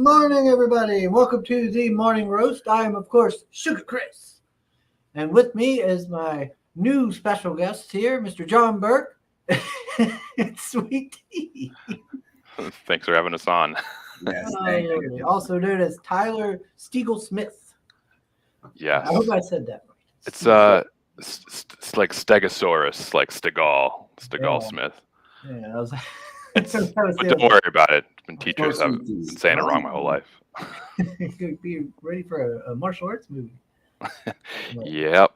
morning, everybody. Welcome to the Morning Roast. I am, of course, Sugar Chris. And with me is my new special guest here, Mr. John Burke. Sweet Tea. Thanks for having us on. Yes, thank you. Also known as Tyler Stegall-Smith. Yes. I hope I said that right. It's like Stegosaurus, like Stegall-Smith. Yeah, I was But don't worry about it. Been teachers, I've been saying it wrong my whole life. Be ready for a martial arts movie. Yep.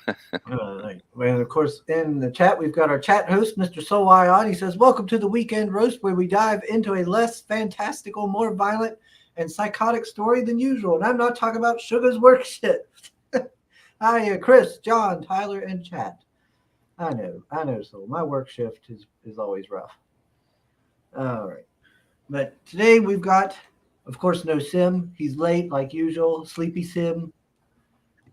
And of course, in the chat, we've got our chat host, Mr. Solwai, on. He says, "Welcome to the Weekend Roast, where we dive into a less fantastical, more violent, and psychotic story than usual." And I'm not talking about Sugar's work shift. Hi, Chris, John, Tyler, and chat. I know. So my work shift is always rough. All right. But today we've got, of course, no Sim. He's late like usual. Sleepy Sim.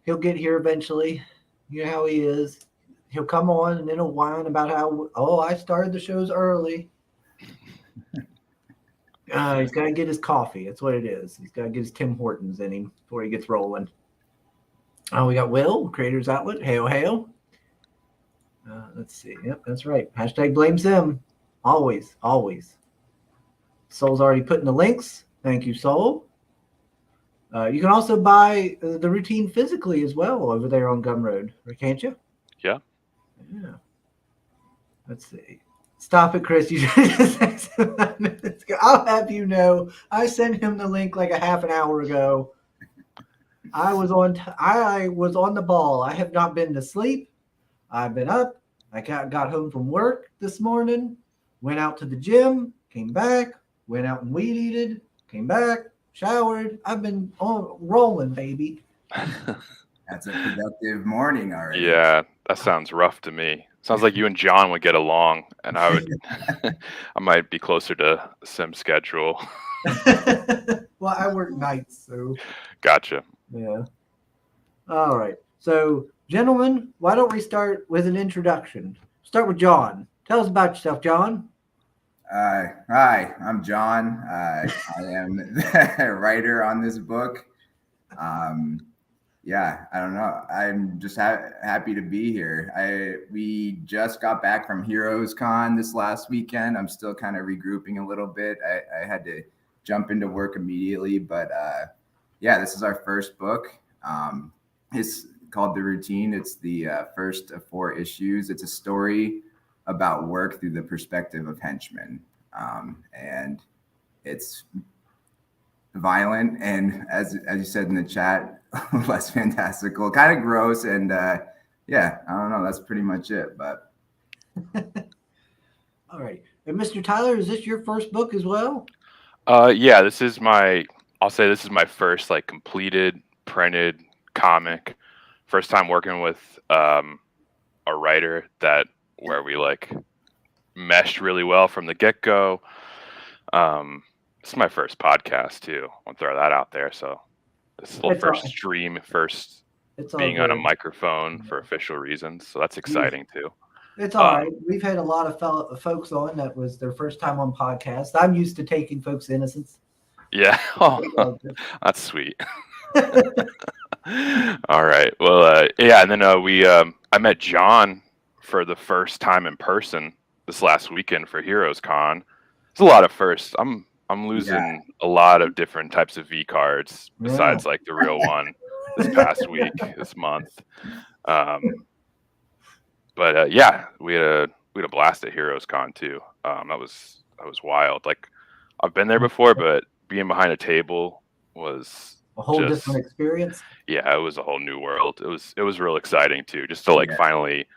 He'll get here eventually. You know how he is. He'll come on and then he'll whine about how, I started the shows early. He's got to get his coffee. That's what it is. He's got to get his Tim Hortons in him before he gets rolling. We got Will, Creators Outlet. Hail. Let's see. Yep, that's right. Hashtag blame Sim. Always. Soul's already putting the links. Thank you, Soul. You can also buy the routine physically as well over there on Gumroad, can't you? Yeah. Let's see. Stop it, Chris. You just 5 minutes ago. I'll have you know, I sent him the link like a half an hour ago. I was on the ball. I have not been to sleep. I've been up. I got home from work this morning, went out to the gym, came back, went out and weed eated, came back, showered. I've been rolling, baby. That's a productive morning already. Yeah, that sounds rough to me. Sounds like you and John would get along, and I would. I might be closer to Sim's schedule. Well, I work nights, so. Gotcha. Yeah. All right. So, gentlemen, why don't we start with an introduction? Start with John. Tell us about yourself, John. Hi, I'm John. I am the writer on this book. I don't know. I'm just happy to be here. We just got back from Heroes Con this last weekend. I'm still kind of regrouping a little bit. I had to jump into work immediately, but this is our first book. It's called The Routine. It's the first of 4 issues. It's a story about work through the perspective of henchmen. And it's violent and, as you said in the chat, less fantastical, kind of gross. And I don't know. That's pretty much it. But all right. And Mr. Tyler, is this your first book as well? This is my first like completed printed comic. First time working with a writer where we like meshed really well from the get-go. This is my first podcast too. I'll throw that out there. So this is the first stream, being on a microphone for official reasons. So that's exciting too. It's all right. We've had a lot of folks on that was their first time on podcast. I'm used to taking folks' innocence. Yeah. Oh, that's sweet. All right. Well, and then I met John for the first time in person this last weekend for Heroes Con. It's a lot of firsts. I'm losing a lot of different types of V cards besides like the real one this past week, this month. We had a blast at Heroes Con too. That was wild. Like I've been there before, but being behind a table was a whole different experience. Yeah, it was a whole new world. It was real exciting too, just to finally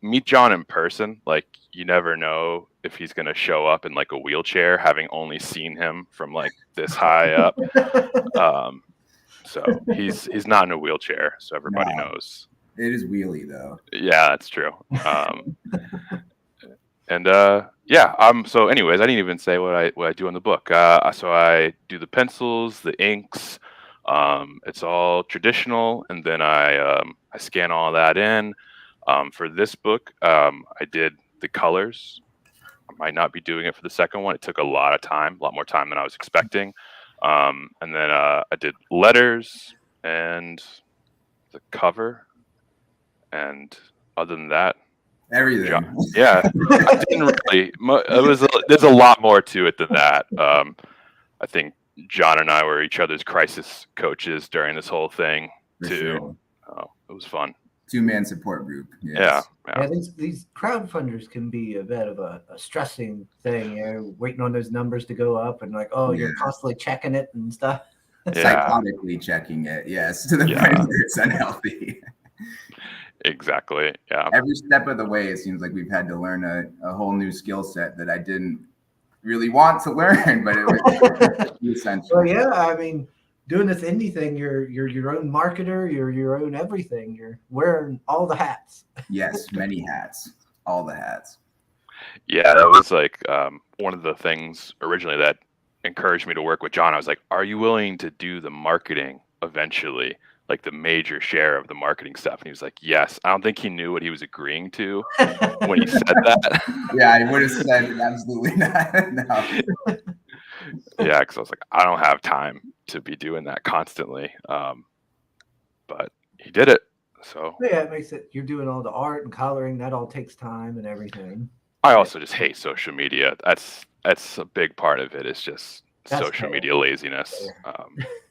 meet John in person. Like you never know if he's gonna show up in like a wheelchair, having only seen him from like this high up. So he's not in a wheelchair, so everybody knows. It is wheelie though. Yeah, that's true. So anyways, I didn't even say what I do in the book. So I do the pencils, the inks. It's all traditional, and then I scan all that in. For this book, I did the colors. I might not be doing it for the second one. It took a lot more time than I was expecting. And then I did letters and the cover, and other than that, Everything. yeah, I didn't really. There's a lot more to it than that. I think John and I were each other's crisis coaches during this whole thing For too. sure. It was fun. 2-man support group. Yes. Yeah, these crowdfunders can be a bit of a stressing thing, waiting on those numbers to go up and like, you're constantly checking it and stuff. Psychotically checking it, yes, to the point where it's unhealthy. Exactly. Yeah. Every step of the way, it seems like we've had to learn a whole new skill set that I didn't really want to learn, but it was essential. Well, yeah, I mean, doing this indie thing, you're your own marketer, you're your own everything. You're wearing all the hats. Yes, many hats, all the hats. Yeah, that was like one of the things originally that encouraged me to work with John. I was like, are you willing to do the marketing eventually, like the major share of the marketing stuff? And he was like, yes. I don't think he knew what he was agreeing to when he said that. Yeah, I would have said absolutely not. No. Yeah, because I was like, I don't have time to be doing that constantly. But he did it. So yeah, it makes it. You're doing all the art and coloring. That all takes time and everything. I also just hate social media. That's a big part of it. It's just social media laziness.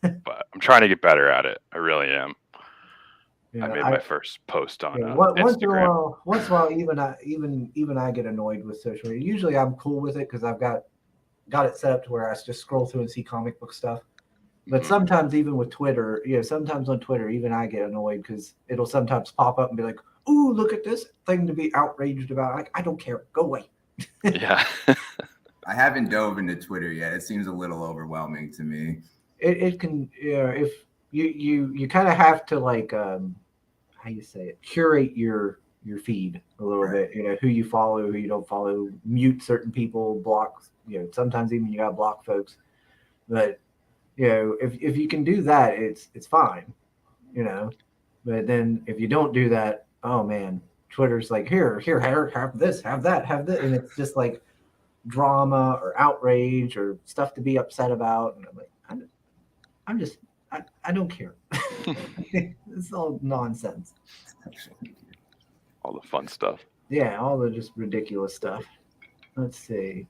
But I'm trying to get better at it. I really am. I made my first post on Instagram. Once in a while, even I get annoyed with social media. Usually, I'm cool with it because I've got it set up to where I just scroll through and see comic book stuff. But sometimes, even with Twitter, sometimes on Twitter, even I get annoyed because it'll sometimes pop up and be like, "Ooh, look at this thing to be outraged about." Like, I don't care. Go away. Yeah. I haven't dove into Twitter yet. It seems a little overwhelming to me. It can, if you kind of have to like, how you say it, curate your feed a little bit. Who you follow, who you don't follow, mute certain people, block. Sometimes even you got to block folks. But if you can do that, it's fine. But then if you don't do that, oh man, Twitter's like here, have this, have that, and it's just like drama or outrage or stuff to be upset about, and I'm like, I don't care. It's all nonsense. All the fun stuff. Yeah, all the just ridiculous stuff. Let's see.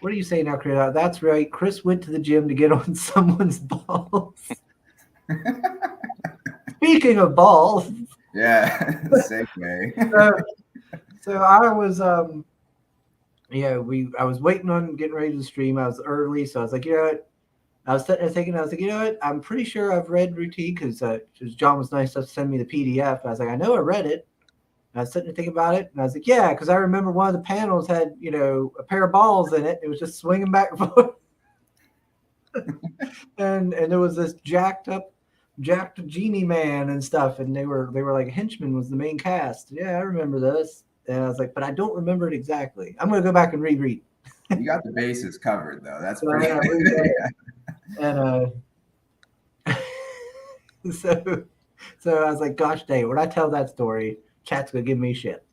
What do you say now, Chris? That's right. Chris went to the gym to get on someone's balls. Speaking of balls. Yeah, segue. So I was, I was waiting on getting ready to stream. I was early, so I was like, what? I was sitting there thinking, what? I'm pretty sure I've read Routine because John was nice enough to send me the PDF. I was like, I know I read it. And I was sitting there thinking about it, and I was like, yeah, because I remember one of the panels had, a pair of balls in it. It was just swinging back and forth. and there was this jacked genie man and stuff, and they were like Henchman was the main cast. Yeah, I remember this. And I was like, but I don't remember it exactly. I'm gonna go back and reread. You got the bases covered though. That's so pretty good. And so I was like, gosh dang, when I tell that story, chat's gonna give me shit.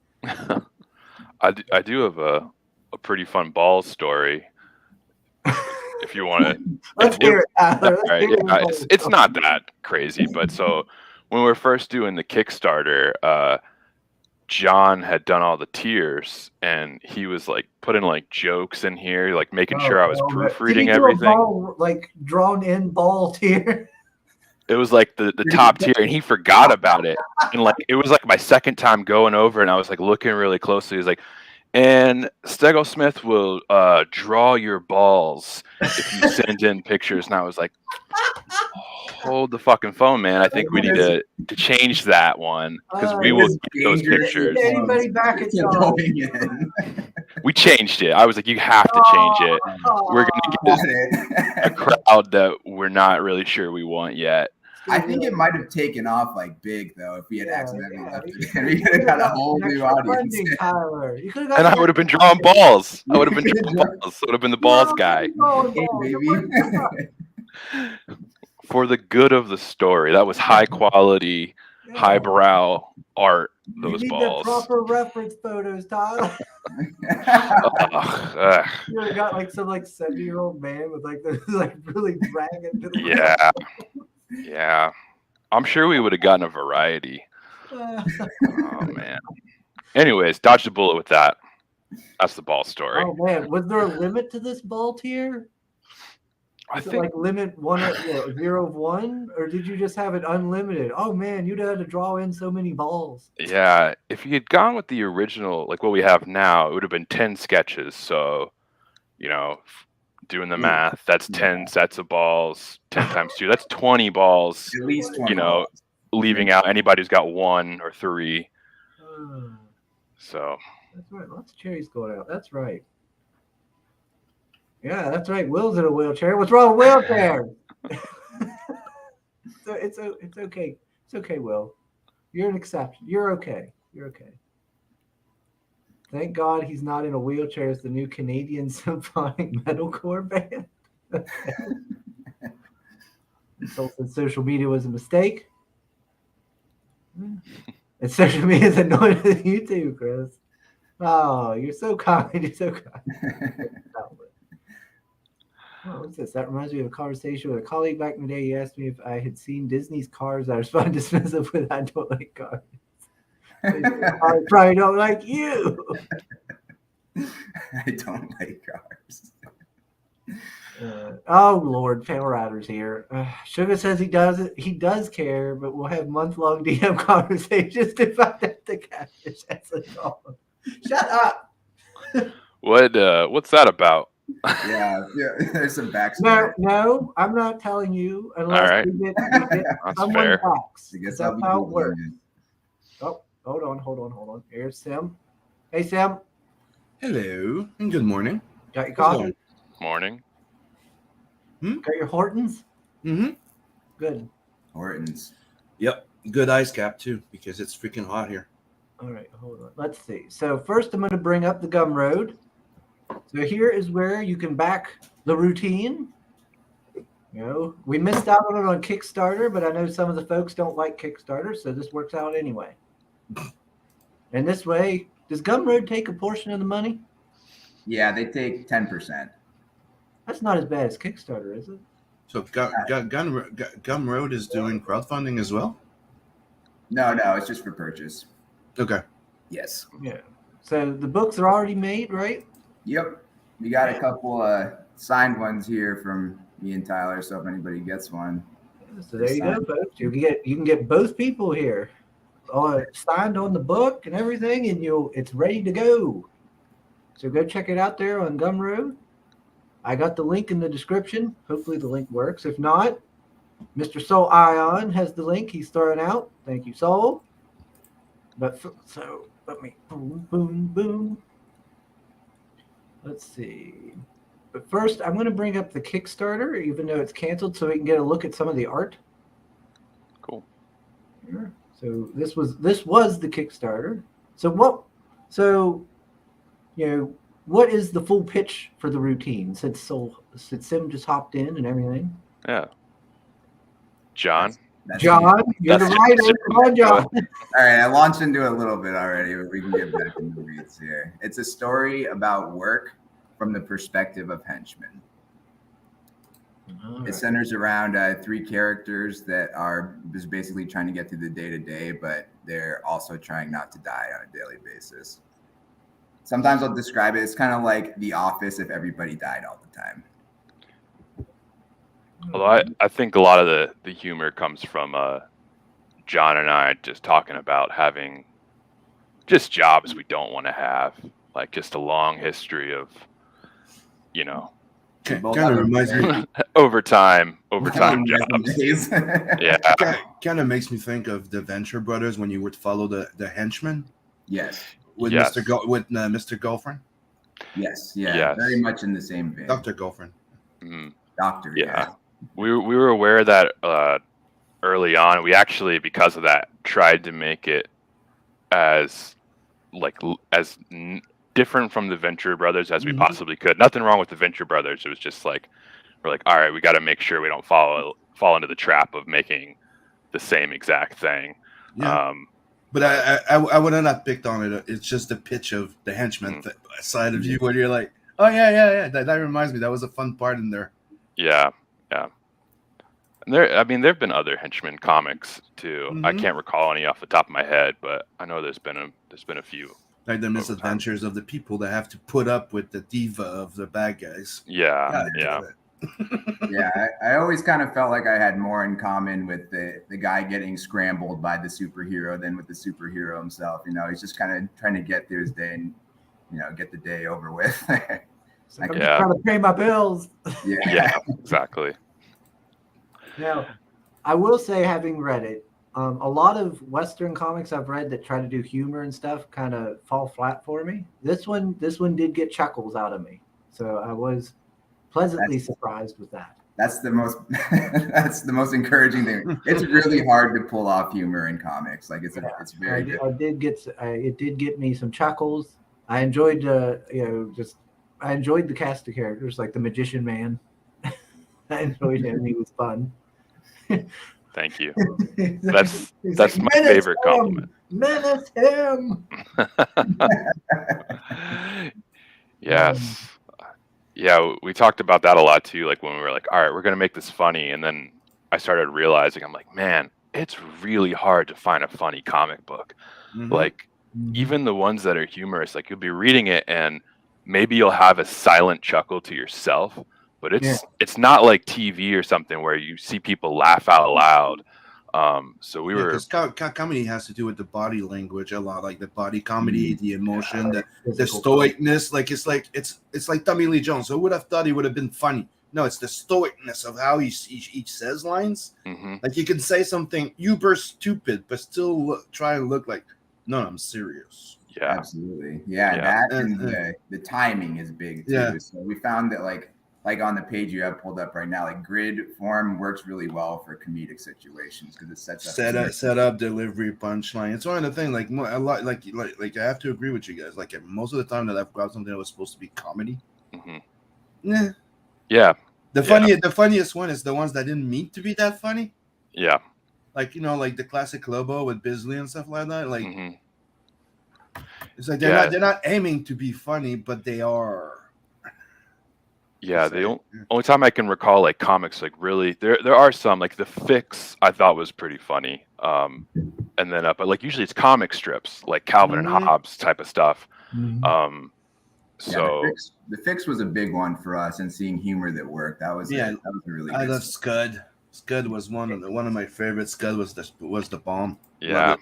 I do have a pretty fun balls story. If you want to, let's hear it. Right, yeah, it's not that crazy, but so when we were first doing the Kickstarter, John had done all the tiers, and he was like putting like jokes in here, like making sure I was proofreading everything. Like drawn in ball tier. It was like the top tier, and he forgot about it. And like it was like my second time going over, and I was like looking really closely. He's like, and Stegall-Smith will draw your balls if you send in pictures. And I was like, hold the fucking phone, man. I think we need to change that one because we will get those pictures. Anybody back at We changed it. I was like, you have to change it. We're going to get a crowd that we're not really sure we want yet. I think it might have taken off like big though if we had accidentally left it in. We could have got a whole new audience. And I would have been drawing balls. I would have been drawing balls. I would have been the balls guy. Hey, baby. For the good of the story, that was high quality highbrow art. You Those need balls. the proper reference photos, Tyler. Ugh. You would have got like some like 70-year-old man with like those like really ragged. Yeah. Yeah. I'm sure we would have gotten a variety. Oh man. Anyways, dodged a bullet with that. That's the ball story. Oh man, was there a limit to this ball tier? I Is it think like limit 0 of 1, or did you just have it unlimited? Oh man, you'd have to draw in so many balls. yeah, if you had gone with the original, like what we have now, it would have been 10 sketches. So, doing the math, that's 10 sets of balls, 10 times 2. That's 20 balls. At least 20 balls. Leaving out anybody who's got 1 or 3. So that's right. Lots of cherries going out. That's right. Yeah, that's right. Will's in a wheelchair. What's wrong with wheelchair? So it's okay. It's okay, Will. You're an exception. You're okay. You're okay. Thank God he's not in a wheelchair as the new Canadian symphonic metalcore band. Soul said social media was a mistake. And social media is annoying to you too, Chris. Oh, you're so kind. You're so kind. Oh, what's this? That reminds me of a conversation with a colleague back in the day. He asked me if I had seen Disney's Cars. I responded dismissive with, I don't like cars. I probably don't like you. I don't like cars. Oh Lord, Pale Rider's here. Sugar says he does care, but we'll have month-long DM conversations to find out the catfish has a dog. Shut up. what's that about? Yeah, there's some backstory. No, I'm not telling you unless we get someone box. That's how it works. Oh, hold on. Here's Sim. Hey, Sim. Hello, and good morning. Got your coffee? Morning. Got your Hortons? Mm-hmm. Good. Hortons. Yep, good ice cap too, because it's freaking hot here. All right, hold on. Let's see. So first I'm going to bring up the Gumroad. So here is where you can back the routine. We missed out on it on Kickstarter, but I know some of the folks don't like Kickstarter, so this works out anyway. And this way, does Gumroad take a portion of the money? Yeah, they take 10%. That's not as bad as Kickstarter, is it? So Gumroad is doing crowdfunding as well? No, it's just for purchase. Okay. Yes. Yeah. So the books are already made, right? Yep. We got a couple signed ones here from me and Tyler, so if anybody gets one. So there you go, folks. You can get both people here. Signed on the book and everything, and it's ready to go. So go check it out there on Gumroad. I got the link in the description. Hopefully the link works. If not, Mr. Soul Ion has the link he's throwing out. Thank you, Soul. So let me boom. Let's see. But first, I'm going to bring up the Kickstarter, even though it's canceled, so we can get a look at some of the art. Cool. Here. So this was the Kickstarter. So what is the full pitch for the routine? Since Sim just hopped in and everything. Yeah. John, you're the writer. Come on, John. All right, I launched into it a little bit already, but we can get back into the weeds here. It's a story about work from the perspective of henchmen. It centers around 3 characters that are just basically trying to get through the day-to-day, but they're also trying not to die on a daily basis. Sometimes I'll describe it. It's kind of like The Office if everybody died all the time. although I think a lot of the humor comes from John and I just talking about having just jobs we don't want to have, like just a long history of, Kind of reminds me. overtime jobs. Yeah. Kind of makes me think of the Venture Brothers when you would follow the henchman. Yes. With Yes. Mr. Girlfriend. Yes. Yeah. Yes. Very much in the same vein. Dr. Girlfriend. Mhm. Doctor. Yeah. We were aware of that early on. We actually, because of that, tried to make it as different from the Venture Brothers as we possibly could. Nothing wrong with the Venture Brothers. It was just like, we're like, all right, we got to make sure we don't fall into the trap of making the same exact thing. Yeah. But I would not picked on it. It's just the pitch of the henchman side of you where you're like, oh yeah. That reminds me. That was a fun part in there. Yeah. And there've been other henchman comics too. I can't recall any off the top of my head, but I know there's been a few. Like the misadventures of the people that have to put up with the diva of the bad guys. Yeah. Yeah, I always kind of felt like I had more in common with the guy getting scrambled by the superhero than with the superhero himself. He's just kind of trying to get through his day and, get the day over with. I'm just trying to pay my bills. Yeah, exactly. Now, I will say, having read it, a lot of Western comics I've read that try to do humor and stuff kind of fall flat for me. This one did get chuckles out of me, so I was pleasantly surprised with that. That's the most encouraging thing. It's really hard to pull off humor in comics. Like it's very good. It did get me some chuckles. I enjoyed I enjoyed the cast of characters, like the Magician Man. I enjoyed him. He was fun. Thank you. That's my favorite compliment. Menace him. Yes. Yeah, we talked about that a lot too. Like when we were like, all right, we're gonna make this funny, and then I started realizing, I'm like, man, it's really hard to find a funny comic book. Like even the ones that are humorous, like you'll be reading it and maybe you'll have a silent chuckle to yourself, but it's not like TV or something where you see people laugh out loud. So we were, because comedy has to do with the body language a lot, like the body comedy, the emotion, the stoicness. Like it's like Tommy Lee Jones. Who would have thought he would have been funny? No, it's the stoicness of how he each says lines. Like you can say something uber stupid, but still try and look like, no, I'm serious. Yeah, absolutely. Yeah. That and the timing is big too. Yeah. So we found that like on the page you have pulled up right now, like grid form works really well for comedic situations because it sets up set up delivery, punchline. It's one of the things like a lot like I have to agree with you guys. Like most of the time that I've grabbed something that was supposed to be comedy, the funniest one is the ones that didn't mean to be that funny. Yeah, like like the classic Lobo with Bisley and stuff like that. Like it's like they're not aiming to be funny, but they are. Yeah, the only time I can recall like comics, like really, there are some like The Fix I thought was pretty funny, and then but like usually it's comic strips like Calvin and Hobbes type of stuff. So the fix was a big one for us, and seeing humor that worked. That was a really. I love Scud. Scud was one of my favorites. Scud was the bomb. Yeah,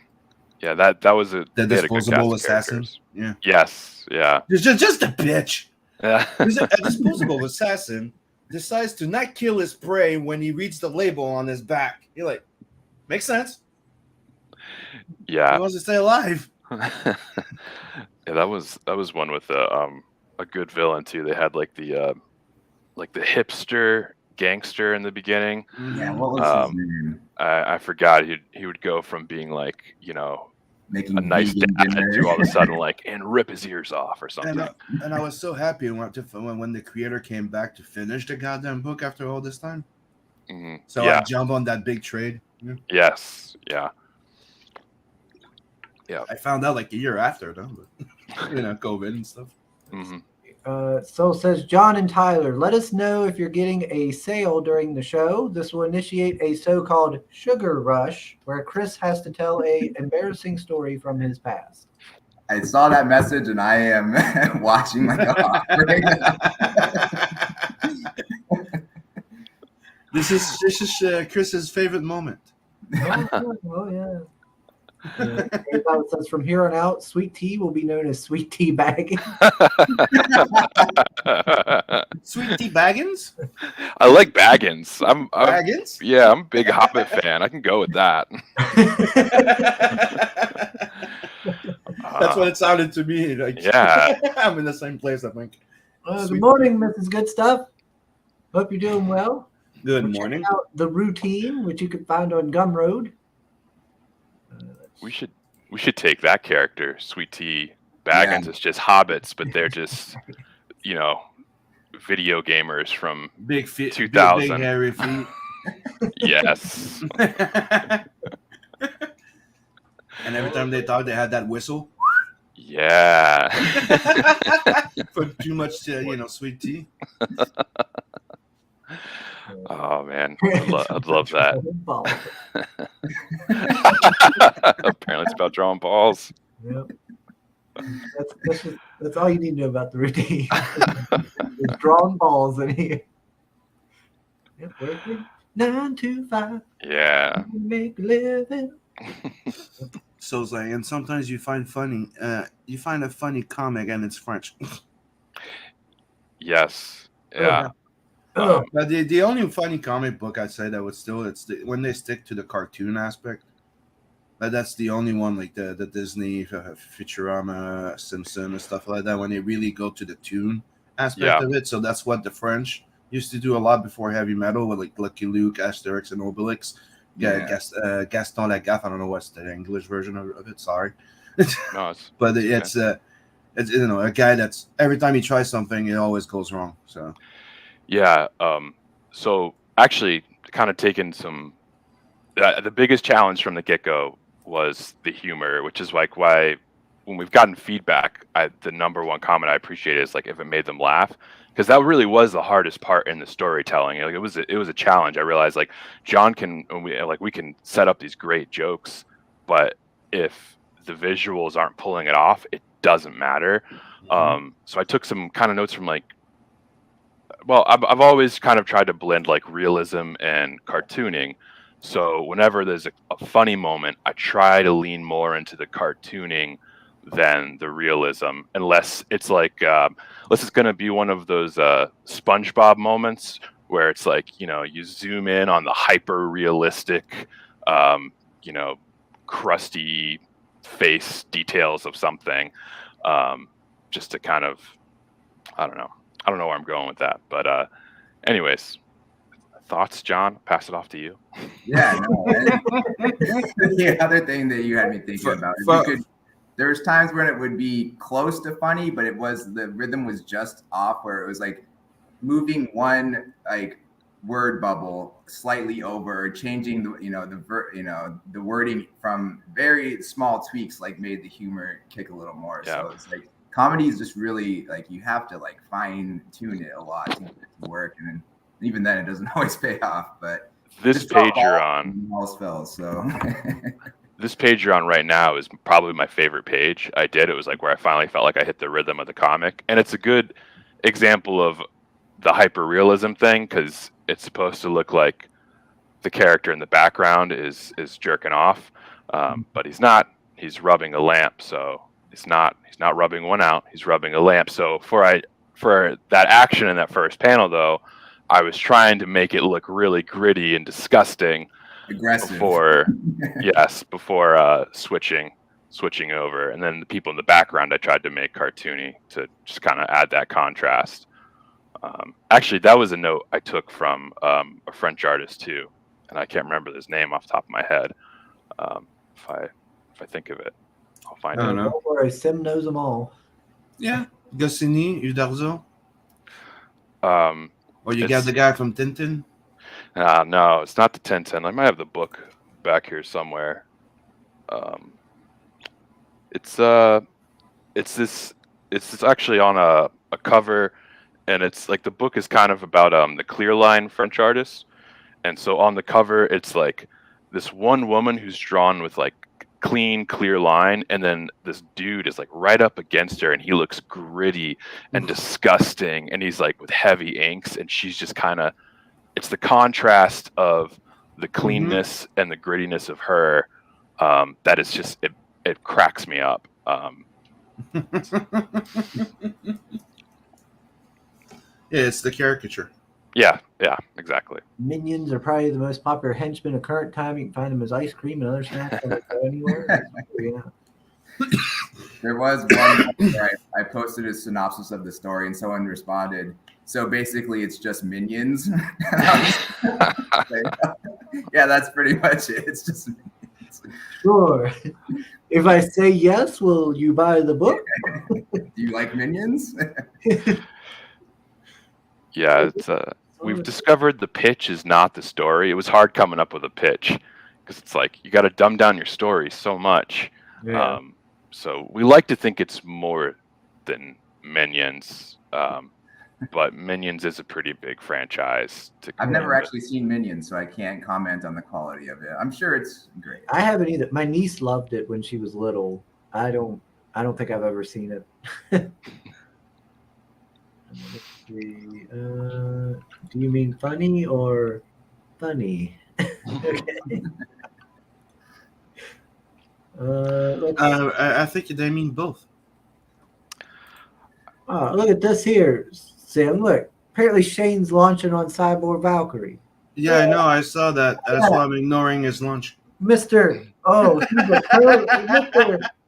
that was the disposable assassin. Characters. Yeah. Yes. Yeah. Just a bitch. Yeah. A disposable assassin decides to not kill his prey when he reads the label on his back. You're like, makes sense. Yeah. He wants to stay alive. Yeah, that was one with a good villain too. They had like the hipster gangster in the beginning. Yeah, what was his name? I forgot. He would go from being like, making a nice dad to all of a sudden and rip his ears off or something. And I was so happy when the creator came back to finish the goddamn book after all this time. So I jump on that big trade. Yeah. Yes. Yeah. Yeah. I found out like a year after though, but COVID and stuff. So says John and Tyler, let us know if you're getting a sale during the show. This will initiate a so-called sugar rush where Chris has to tell a embarrassing story from his past. I saw that message and I am watching like a hawk right now. This is Chris's favorite moment. Oh yeah. It says from here on out, sweet tea will be known as sweet tea baggins. Sweet tea baggins? I like Baggins. Baggins? Yeah, I'm a big Hobbit fan. I can go with that. That's what it sounded to me. Like, yeah. I'm in the same place, I think. Good morning, Mrs. Good Stuff. Hope you're doing well. Good morning. Check out The Routine, which you can find on Gumroad. We should take that character, Sweet Tea Baggins. It's just hobbits, but they're just video gamers from big feet, 2000. Big hairy feet. Yes. time they talk, they had that whistle. Yeah. Put too much, sweet tea. Oh man, I'd love that. Apparently, it's about drawing balls. Yep. That's all you need to know about the routine. There's drawing balls in here. Yep, working 9 to 5. Yeah. Make a living. So it's like, and sometimes you find a funny comic and it's French. Yes. Yeah. But the only funny comic book I'd say that would still when they stick to the cartoon aspect. But that's the only one, like the Disney, Futurama, Simpson, and stuff like that, when they really go to the tune aspect of it. So that's what the French used to do a lot before heavy metal, with like Lucky Luke, Asterix, and Obelix. Gaston Lagaffe. I don't know what's the English version of it. Sorry, No, but it's a guy that's every time he tries something, it always goes wrong. So yeah. So actually, kind of taking some. The biggest challenge from the get-go was the humor, which is like why when we've gotten feedback, the number one comment I appreciate is like if it made them laugh, because that really was the hardest part in the storytelling. Like it was a challenge. I realized like John we can set up these great jokes, but if the visuals aren't pulling it off, it doesn't matter. So I took some kind of notes from like, well, I've always kind of tried to blend like realism and cartooning. So whenever there's a funny moment, I try to lean more into the cartooning than the realism, unless it's like, unless it's going to be one of those SpongeBob moments where it's like, you zoom in on the hyper realistic, crusty face details of something, just to kind of, I don't know where I'm going with that. But anyways. Thoughts, John? Pass it off to you. Yeah, no. The other thing that you had me thinking about is there was times when it would be close to funny, but the rhythm was just off, where it was like moving one like word bubble slightly over, changing the wording from very small tweaks, like made the humor kick a little more. Yeah. So it's like comedy is just really like you have to like fine tune it a lot to get it to work, and even then, it doesn't always pay off. But this page you're on, this page you're on right now is probably my favorite page I did. It was like where I finally felt like I hit the rhythm of the comic, and it's a good example of the hyper realism thing, because it's supposed to look like the character in the background is jerking off, but he's not. He's rubbing a lamp, so he's not rubbing one out. He's rubbing a lamp. So for that action in that first panel, though, I was trying to make it look really gritty and disgusting, aggressive before switching over. And then the people in the background, I tried to make cartoony to just kind of add that contrast. Actually, that was a note I took from a French artist too, and I can't remember his name off the top of my head. If I think of it, I'll find it. Don't worry, Sim knows them all. Yeah, Goscinny, Uderzo. Or you got the guy from Tintin? No, it's not the Tintin. I might have the book back here somewhere. It's actually on a cover, and it's like the book is kind of about the Clear Line French artists, and so on the cover it's like this one woman who's drawn with like clean clear line, and then this dude is like right up against her, and he looks gritty and disgusting, and he's like with heavy inks, and she's just kind of, it's the contrast of the cleanness and the grittiness of her that is just it cracks me up. Yeah, it's the caricature. Yeah, exactly. Minions are probably the most popular henchmen of current time. You can find them as ice cream and other snacks anywhere. There was one where I posted a synopsis of the story, and someone responded, so basically it's just minions. Yeah, that's pretty much it. It's just minions. Sure. If I say yes, will you buy the book? Do you like minions? Yeah, it's we've discovered the pitch is not the story. It was hard coming up with a pitch, because it's like you got to dumb down your story so much. Yeah. So we like to think it's more than Minions, but Minions is a pretty big franchise. I've never actually seen Minions, so I can't comment on the quality of it. I'm sure it's great. I haven't either. My niece loved it when she was little. I don't think I've ever seen it. Let's see. Do you mean funny or funny? Okay. I think they mean both. Oh, look at this here, Sam. Look, apparently Shane's launching on Cyborg Valkyrie. Yeah, I know. I saw that. That's why I'm ignoring his lunch. Mr.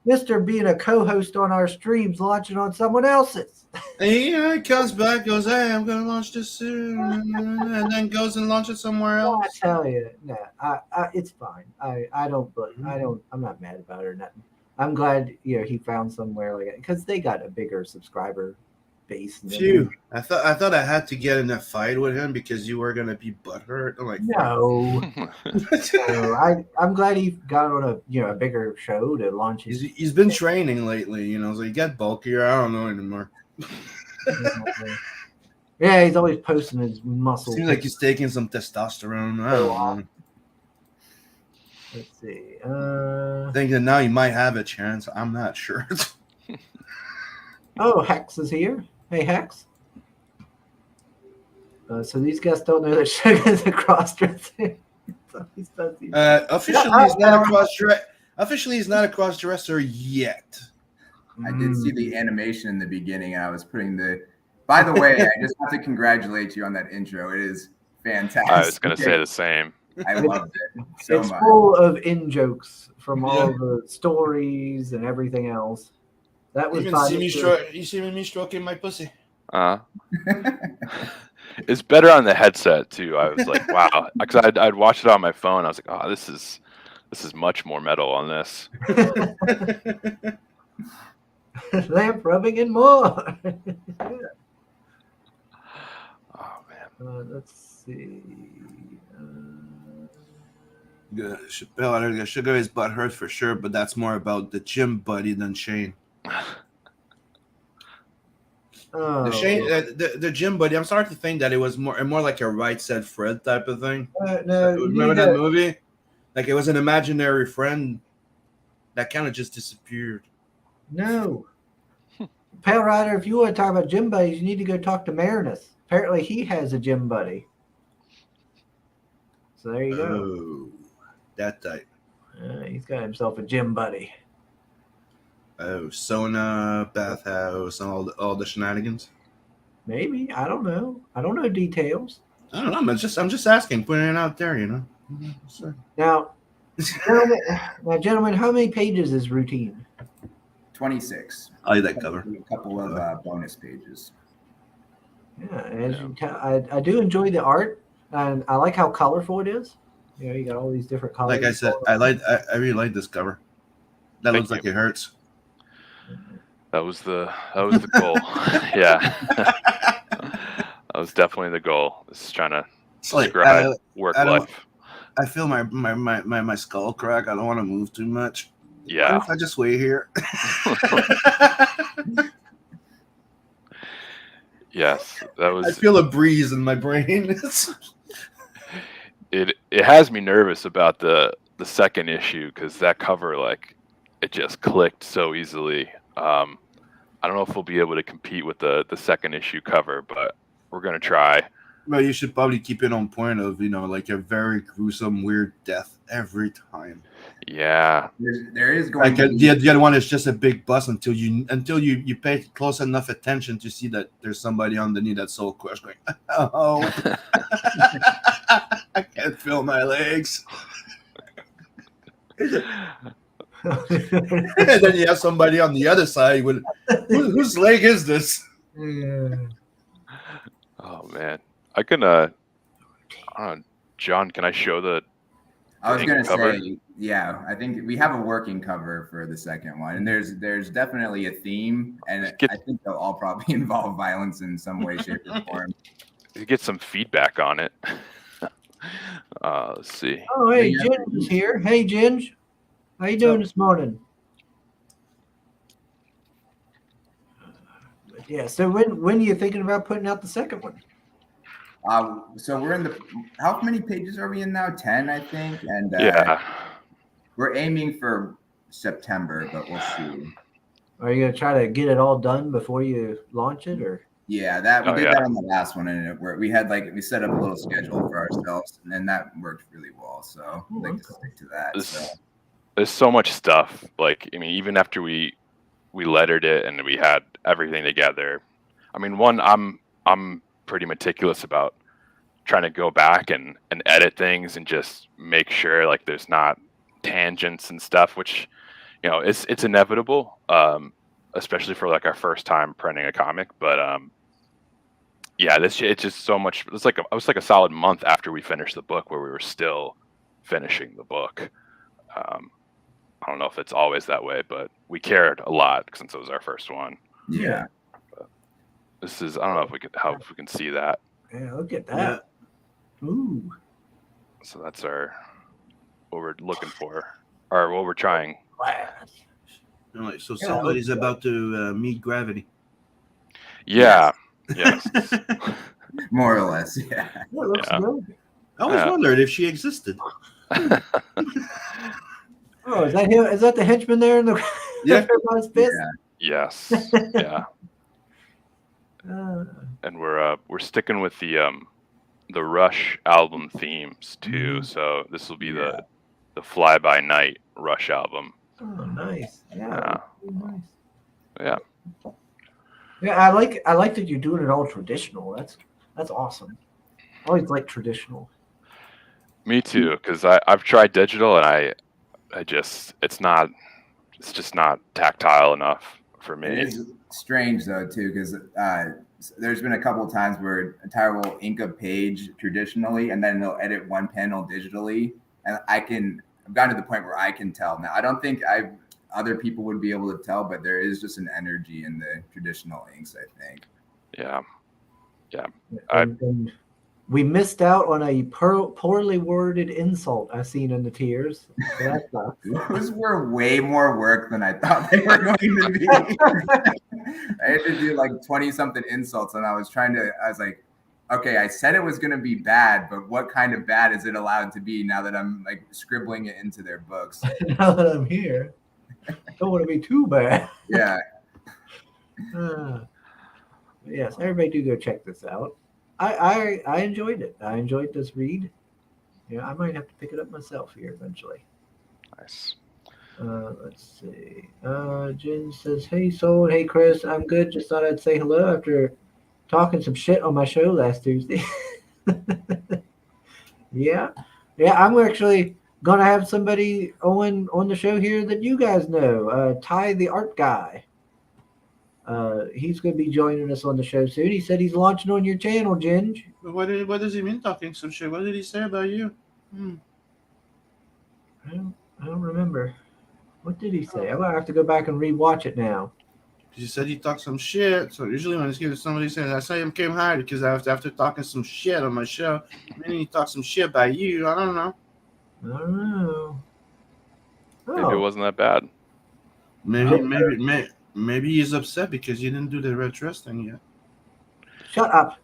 Mr. being a co-host on our streams, launching on someone else's. Yeah, he comes back, goes, "Hey, I'm gonna launch this soon," and then goes and launches somewhere else. I tell you, no, it's fine. I'm not mad about it or nothing. I'm glad he found somewhere like it because they got a bigger subscriber base. Phew! I thought I had to get in a fight with him because you were gonna be butthurt. I'm like, no. I'm glad he got on a bigger show to launch his. He's been training lately, so he got bulkier. I don't know anymore. Yeah, he's always posting his muscles. Seems like he's taking some testosterone. I don't know. Let's see. I think that now he might have a chance. I'm not sure. Oh, Hex is here. Hey, Hex. So these guys don't know that Sugar's a cross-dresser. Officially, he's not a cross-dresser yet. I did see the animation in the beginning, and I was putting the. By the way, I just have to congratulate you on that intro. It is fantastic. I was going to say the same. I loved it so it's much. full of in-jokes from all the stories and everything else. That was you see me stroking my pussy. It's better on the headset too. I was like, wow, because I'd watched it on my phone. I was like, oh, this is much more metal on this. Lamp rubbing and more. Oh man. Let's see. Sugar is butthurt for sure, but that's more about the gym buddy than Shane. The gym buddy. I'm starting to think that it was more like a Right Said Fred type of thing. No, remember that movie? Like it was an imaginary friend that kind of just disappeared. No. Pale Rider, if you want to talk about gym buddies, you need to go talk to Marinus. Apparently he has a gym buddy. So there you go. Oh, that type. He's got himself a gym buddy. Oh, sauna, bathhouse, and all the shenanigans. Maybe. I don't know. I don't know details. I don't know. I'm just asking, putting it out there, Now, gentlemen, how many pages is routine? 26. I like that cover. A couple of bonus pages. Yeah, as you tell, I do enjoy the art, and I like how colorful it is. You got all these different colors. Like I said, I really like this cover. That looks like it hurts. That was the goal. Yeah. That was definitely the goal. Is trying to describe work life. I feel my skull crack. I don't want to move too much. Yeah. What if I just wait here? Yes, that was. I feel a breeze in my brain. It has me nervous about the second issue because that cover, like, it just clicked so easily. I don't know if we'll be able to compete with the second issue cover, but we're gonna try. Well, you should probably keep it on point of like a very gruesome, weird death every time. Yeah, there is going to be... the other one is just a big bust until you pay close enough attention to see that there's somebody underneath that soul crush going, oh, I can't feel my legs. And then you have somebody on the other side with whose leg is this? Oh man, I can. John, can I show the? I was gonna say, yeah. I think we have a working cover for the second one, and there's definitely a theme, and I think they'll all probably involve violence in some way, shape, or form. You get some feedback on it. Let's see. Oh, hey, Ginge is here. Hey, Ginge. How you doing this morning? Yeah. So when are you thinking about putting out the second one? So we're in the. How many pages are we in now? 10, I think, and Yeah. we're aiming for September, but we'll see. Are you gonna try to get it all done before you launch it, or? Yeah, that we Oh, did yeah. that on the last one, and we had we set up a little schedule for ourselves, and then that worked really well. So I'd like to stick to that. There's so much stuff. Like, I mean, even after we lettered it and we had everything together. I mean, I'm pretty meticulous about trying to go back and edit things and just make sure like there's not tangents and stuff, which, you know, it's inevitable, especially for like our first time printing a comic. But yeah, it's just so much. It was like a solid month after we finished the book where we were still finishing the book. I don't know if it's always that way, but we cared a lot since it was our first one. Yeah. But this is, I don't know if we can see that. Yeah, look at that. Yeah. Ooh. So that's what we're looking for, or what we're trying. Right, so somebody's about to meet gravity. Yeah. Yes. More or less. Yeah. That looks good. I always wondered if she existed. Oh, is that him? Is that the henchman there in the everybody's fist? Yes. Yeah. And we're sticking with the Rush album themes too. So this will be the Fly By Night Rush album. Oh, nice. Yeah. Nice. Yeah. Yeah, I like that you're doing it all traditional. That's awesome. I always like traditional. Me too, because I've tried digital and I just it's just not tactile enough for me. It is strange though too, because there's been a couple of times where a Tyler will ink a page traditionally and then they'll edit one panel digitally, and I've gotten to the point where I can tell now. I don't think other people would be able to tell, but there is just an energy in the traditional inks, I think. Yeah. And we missed out on a poorly worded insult I seen in the tiers. So that's Those were way more work than I thought they were going to be. I had to do like 20-something insults, and I was like, okay, I said it was going to be bad, but what kind of bad is it allowed to be now that I'm like scribbling it into their books? Now that I'm here, don't want to be too bad. Yeah. Yes, everybody do go check this out. I enjoyed it. I enjoyed this read. Yeah, I might have to pick it up myself here eventually. Nice. Let's see. Jen says, "Hey Soul, hey Chris, I'm good. Just thought I'd say hello after talking some shit on my show last Tuesday." Yeah, I'm actually gonna have somebody on the show here that you guys know. Ty the art guy. He's going to be joining us on the show soon. He said he's launching on your channel, Ginge. What does he mean talking some shit? What did he say about you? I don't remember. What did he say? I'm going to have to go back and rewatch it now. He said he talked some shit. So usually when it's good, somebody says, I saw him came hired because after talking some shit on my show, maybe he talked some shit about you. I don't know. Maybe it wasn't that bad. Maybe he's upset because you didn't do the red dress thing yet. Shut up.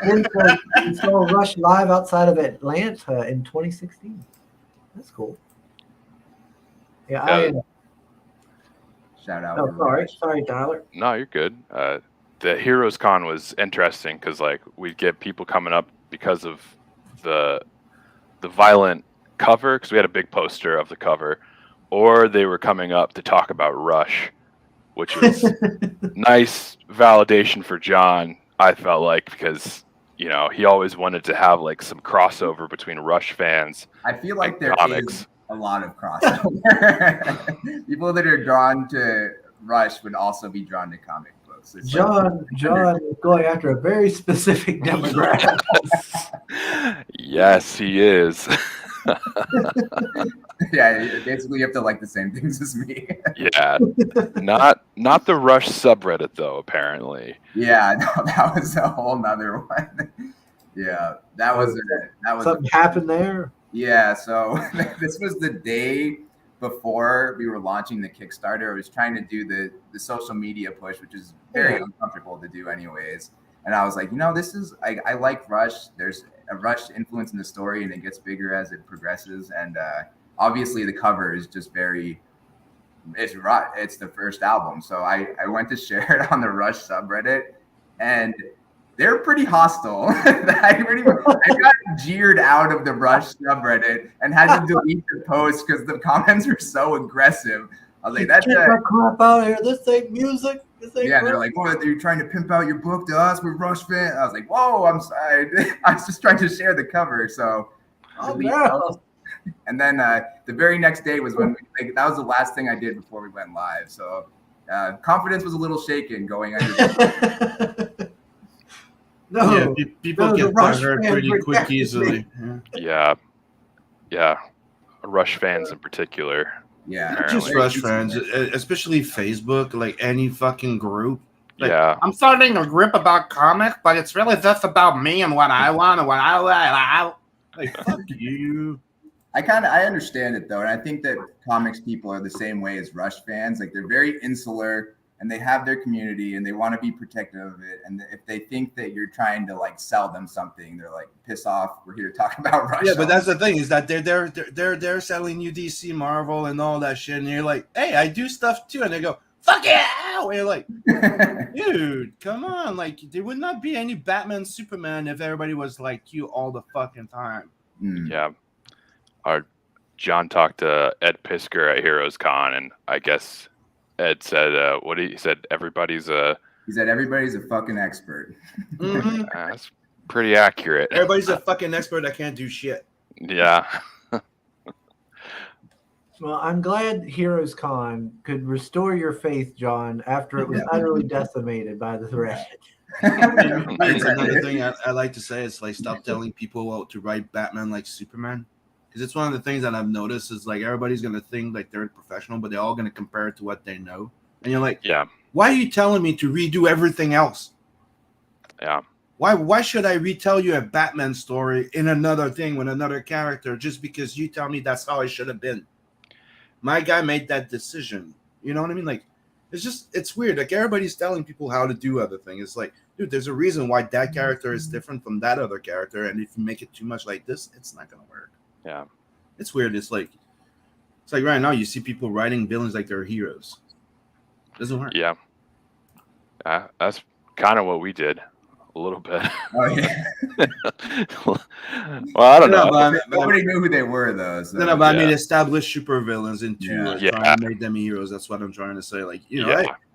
We saw Rush live outside of Atlanta in 2016. That's cool. Yeah. Shout out. Oh, sorry, Tyler. No, you're good. The Heroes Con was interesting because like we'd get people coming up because of the violent cover, because we had a big poster of the cover, or they were coming up to talk about Rush, which was nice validation for John, I felt like, because he always wanted to have like some crossover between Rush fans. I feel like there comics. Is a lot of crossover. People that are drawn to Rush would also be drawn to comic books. It's John is going after a very specific demographic. Yes, he is. Yeah, basically you have to like the same things as me. Yeah, not the Rush subreddit though. Apparently. Yeah, no, that was a whole nother one. Yeah, that was something happened there. Yeah, so this was the day before we were launching the Kickstarter, I was trying to do the social media push, which is very uncomfortable to do anyways. And I was like, this is, I like Rush. There's a Rush influence in the story, and it gets bigger as it progresses. And obviously the cover is just it's the first album. So I went to share it on the Rush subreddit, and they're pretty hostile. I got jeered out of the Rush subreddit and had to delete the post because the comments were so aggressive. I was like, "That's crap out here. This ain't music." They're like, "What? You're trying to pimp out your book to us? We're Rush fans." I was like, "Whoa, I'm sorry. I was just trying to share the cover." So, and then the very next day was when that was the last thing I did before we went live. So, confidence was a little shaken going under. People get hurt pretty quick easily. Yeah. Rush fans in particular. Yeah, not just Rush fans, especially Facebook, like any fucking group. Like, I'm starting a group about comics, but it's really just about me and what I want and what I like. Like, fuck you. I understand it though, and I think that comics people are the same way as Rush fans. Like, they're very insular, and they have their community, and they want to be protective of it. And if they think that you're trying to like sell them something, they're like, piss off. We're here to talk about Rush. Yeah, but that's the thing, is that they're selling you DC, Marvel, and all that shit, and you're like, hey, I do stuff too, and they go, fuck yeah! And you're like, dude, come on! Like, there would not be any Batman, Superman if everybody was like you all the fucking time. Yeah. John talked to Ed Pisker at Heroes Con, and I guess Ed said, he said everybody's a fucking expert. Mm-hmm. That's pretty accurate. Everybody's a fucking expert that can't do shit. Yeah. Well, I'm glad Heroes Con could restore your faith, John, after it was utterly decimated by the threat. It's another thing I like to say is, like, stop telling people to write Batman like Superman. Because it's one of the things that I've noticed is, like, everybody's going to think like they're professional, but they're all going to compare it to what they know. And you're like, why are you telling me to redo everything else? Yeah. Why should I retell you a Batman story in another thing with another character just because you tell me that's how I should have been? My guy made that decision. You know what I mean? Like, it's weird. Like, everybody's telling people how to do other things. It's like, dude, there's a reason why that character is different from that other character. And if you make it too much like this, it's not going to work. Yeah. It's weird. It's like right now you see people writing villains like they're heroes. Doesn't work. Yeah. That's kind of what we did a little bit. Oh yeah. Well, I don't know. Nobody knew who they were though. So. No, but I mean, establish supervillains into trying to make them heroes. That's what I'm trying to say. Like,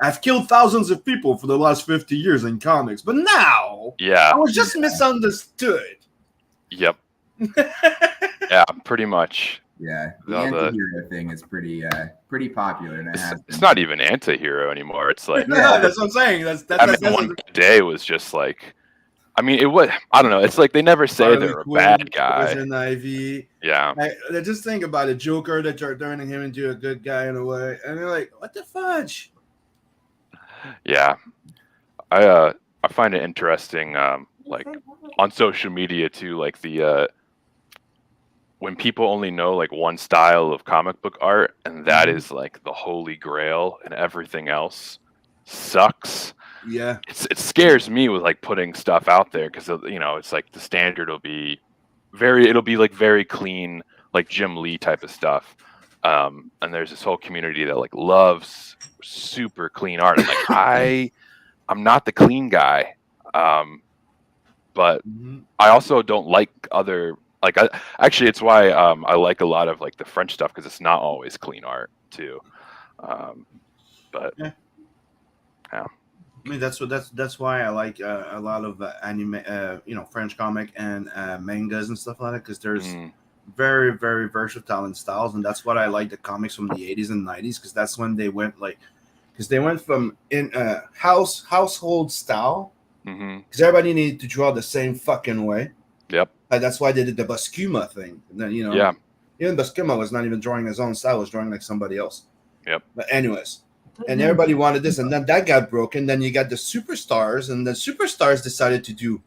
I've killed thousands of people for the last 50 years in comics, but now I was just misunderstood. Yep. Yeah, pretty much. Yeah, the anti-hero thing is pretty popular. And it's not even anti-hero anymore. It's like that's what I'm saying. That's one day was just like, I mean, it was. I don't know. It's like they never say they're a bad guy. Poison Ivy. Yeah. Just think about it. Joker, that you're turning him into a good guy in a way, and they're like, what the fudge? Yeah, I find it interesting. Like on social media too, like the. When people only know like one style of comic book art, and that is like the holy grail, and everything else sucks. Yeah, it scares me with like putting stuff out there because it's like the standard will be like very clean, like Jim Lee type of stuff. And there's this whole community that like loves super clean art. And like I'm not the clean guy, but I also don't like other. Like actually, it's why I like a lot of like the French stuff because it's not always clean art too. But yeah. I mean that's why I like a lot of anime, French comic and mangas and stuff like that because there's very, very versatile in styles, and that's what I like the comics from the 80s and 90s because that's when they went from household style because everybody needed to draw the same fucking way. Yep. And that's why they did the Buscema thing. And then, even Buscema was not even drawing his own style, was drawing like somebody else. Yep. But anyways, and everybody wanted this, and then that got broken. Then you got the superstars, and the superstars decided to do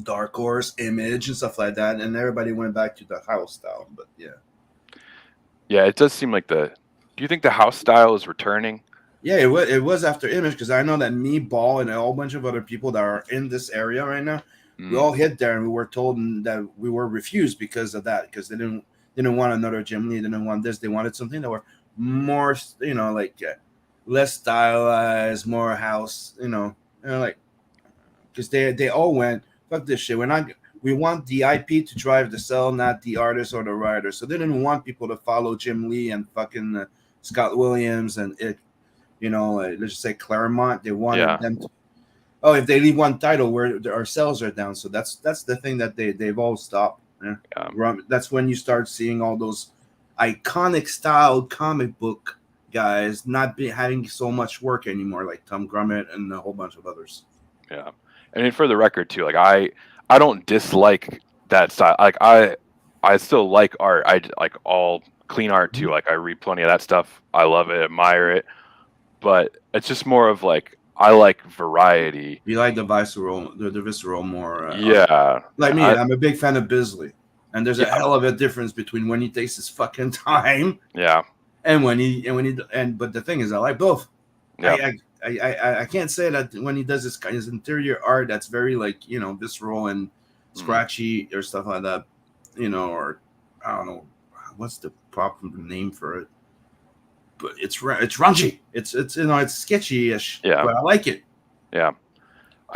Dark Horse, Image, and stuff like that, and everybody went back to the house style. But Yeah, it does seem like Do you think the house style is returning? Yeah, it was after Image, because I know that me, Ball, and a whole bunch of other people that are in this area right now, we all hit there and we were told that we were refused because of that, because they didn't want another Jim Lee, they didn't want this, they wanted something that were more, less stylized, more house, like, because they all went, fuck this shit, we want the IP to drive the sell, not the artist or the writer. So they didn't want people to follow Jim Lee and fucking Scott Williams and it. Let's just say Claremont. They wanted them to. Oh, if they leave one title, where our sales are down. So that's the thing that they've all stopped. Yeah. That's when you start seeing all those iconic style comic book guys not having so much work anymore, like Tom Grummett and a whole bunch of others. Yeah, and for the record too, like I don't dislike that style. Like I still like art. I like all clean art too. Like I read plenty of that stuff. I love it, admire it. But it's just more of like I like variety. You like the visceral more. Like me, I'm a big fan of Bisley, and there's a hell of a difference between when he takes his fucking time. Yeah. And but the thing is, I like both. Yeah. I can't say that when he does his interior art that's very visceral and scratchy or stuff like that, or I don't know what's the proper name for it. But it's raunchy. It's sketchy-ish. Yeah. But I like it. Yeah.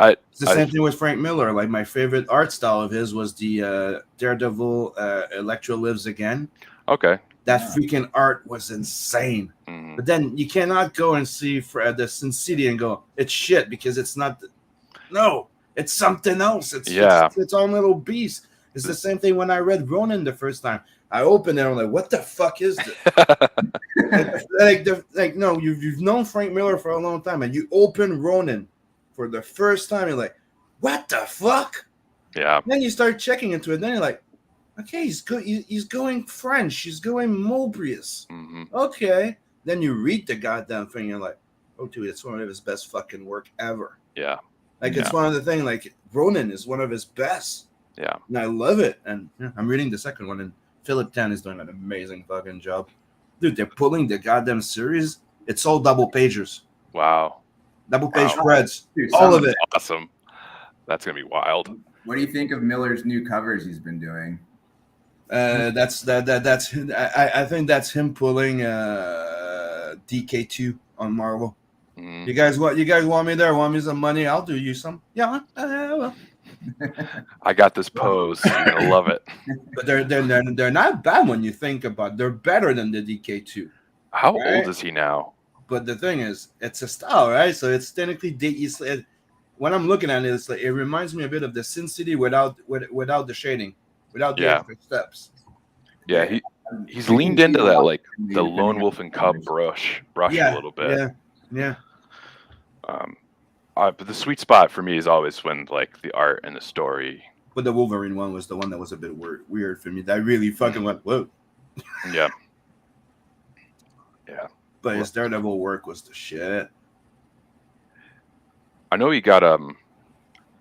It's the same thing with Frank Miller. Like my favorite art style of his was the Daredevil Electra Lives Again. Okay. That freaking art was insane. Mm-hmm. But then you cannot go and see the Sin City and go, it's shit, because it's not. No, it's something else. It's its own little beast. It's the same thing when I read Ronin the first time. I opened it and I'm like, what the fuck is this? No, you've known Frank Miller for a long time, and you open Ronin for the first time, you're like, what the fuck? Yeah. Then you start checking into it, then you're like, okay, he's going French, he's going Mobius. Mm-hmm. Okay. Then you read the goddamn thing, you're like, oh dude, it's one of his best fucking work ever. Yeah. It's one of the things, like Ronin is one of his best. Yeah. And I love it. And I'm reading the second one, and Philip Tan is doing an amazing fucking job. Dude, they're pulling the goddamn series. It's all double pagers. Wow. Double page spreads. Dude, all of it. Awesome. That's going to be wild. What do you think of Miller's new covers he's been doing? That's I think that's him pulling DK2 on Marvel. You guys want me there? Want me some money? I'll do you some. Yeah. Well. I got this pose. You're gonna love it. But they're not bad when you think about it. They're better than the DK2. How old is he now? But the thing is, it's a style, right? So it's technically when I'm looking at it, it reminds me a bit of the Sin City without the shading, without the extra steps. Yeah, he's leaned into that, like the Lone Wolf and Cub brush a little bit. Yeah. But the sweet spot for me is always when like the art and the story. But the Wolverine one was the one that was a bit weird for me. That really fucking went whoa. Yeah. But his Daredevil work was the shit. I know he got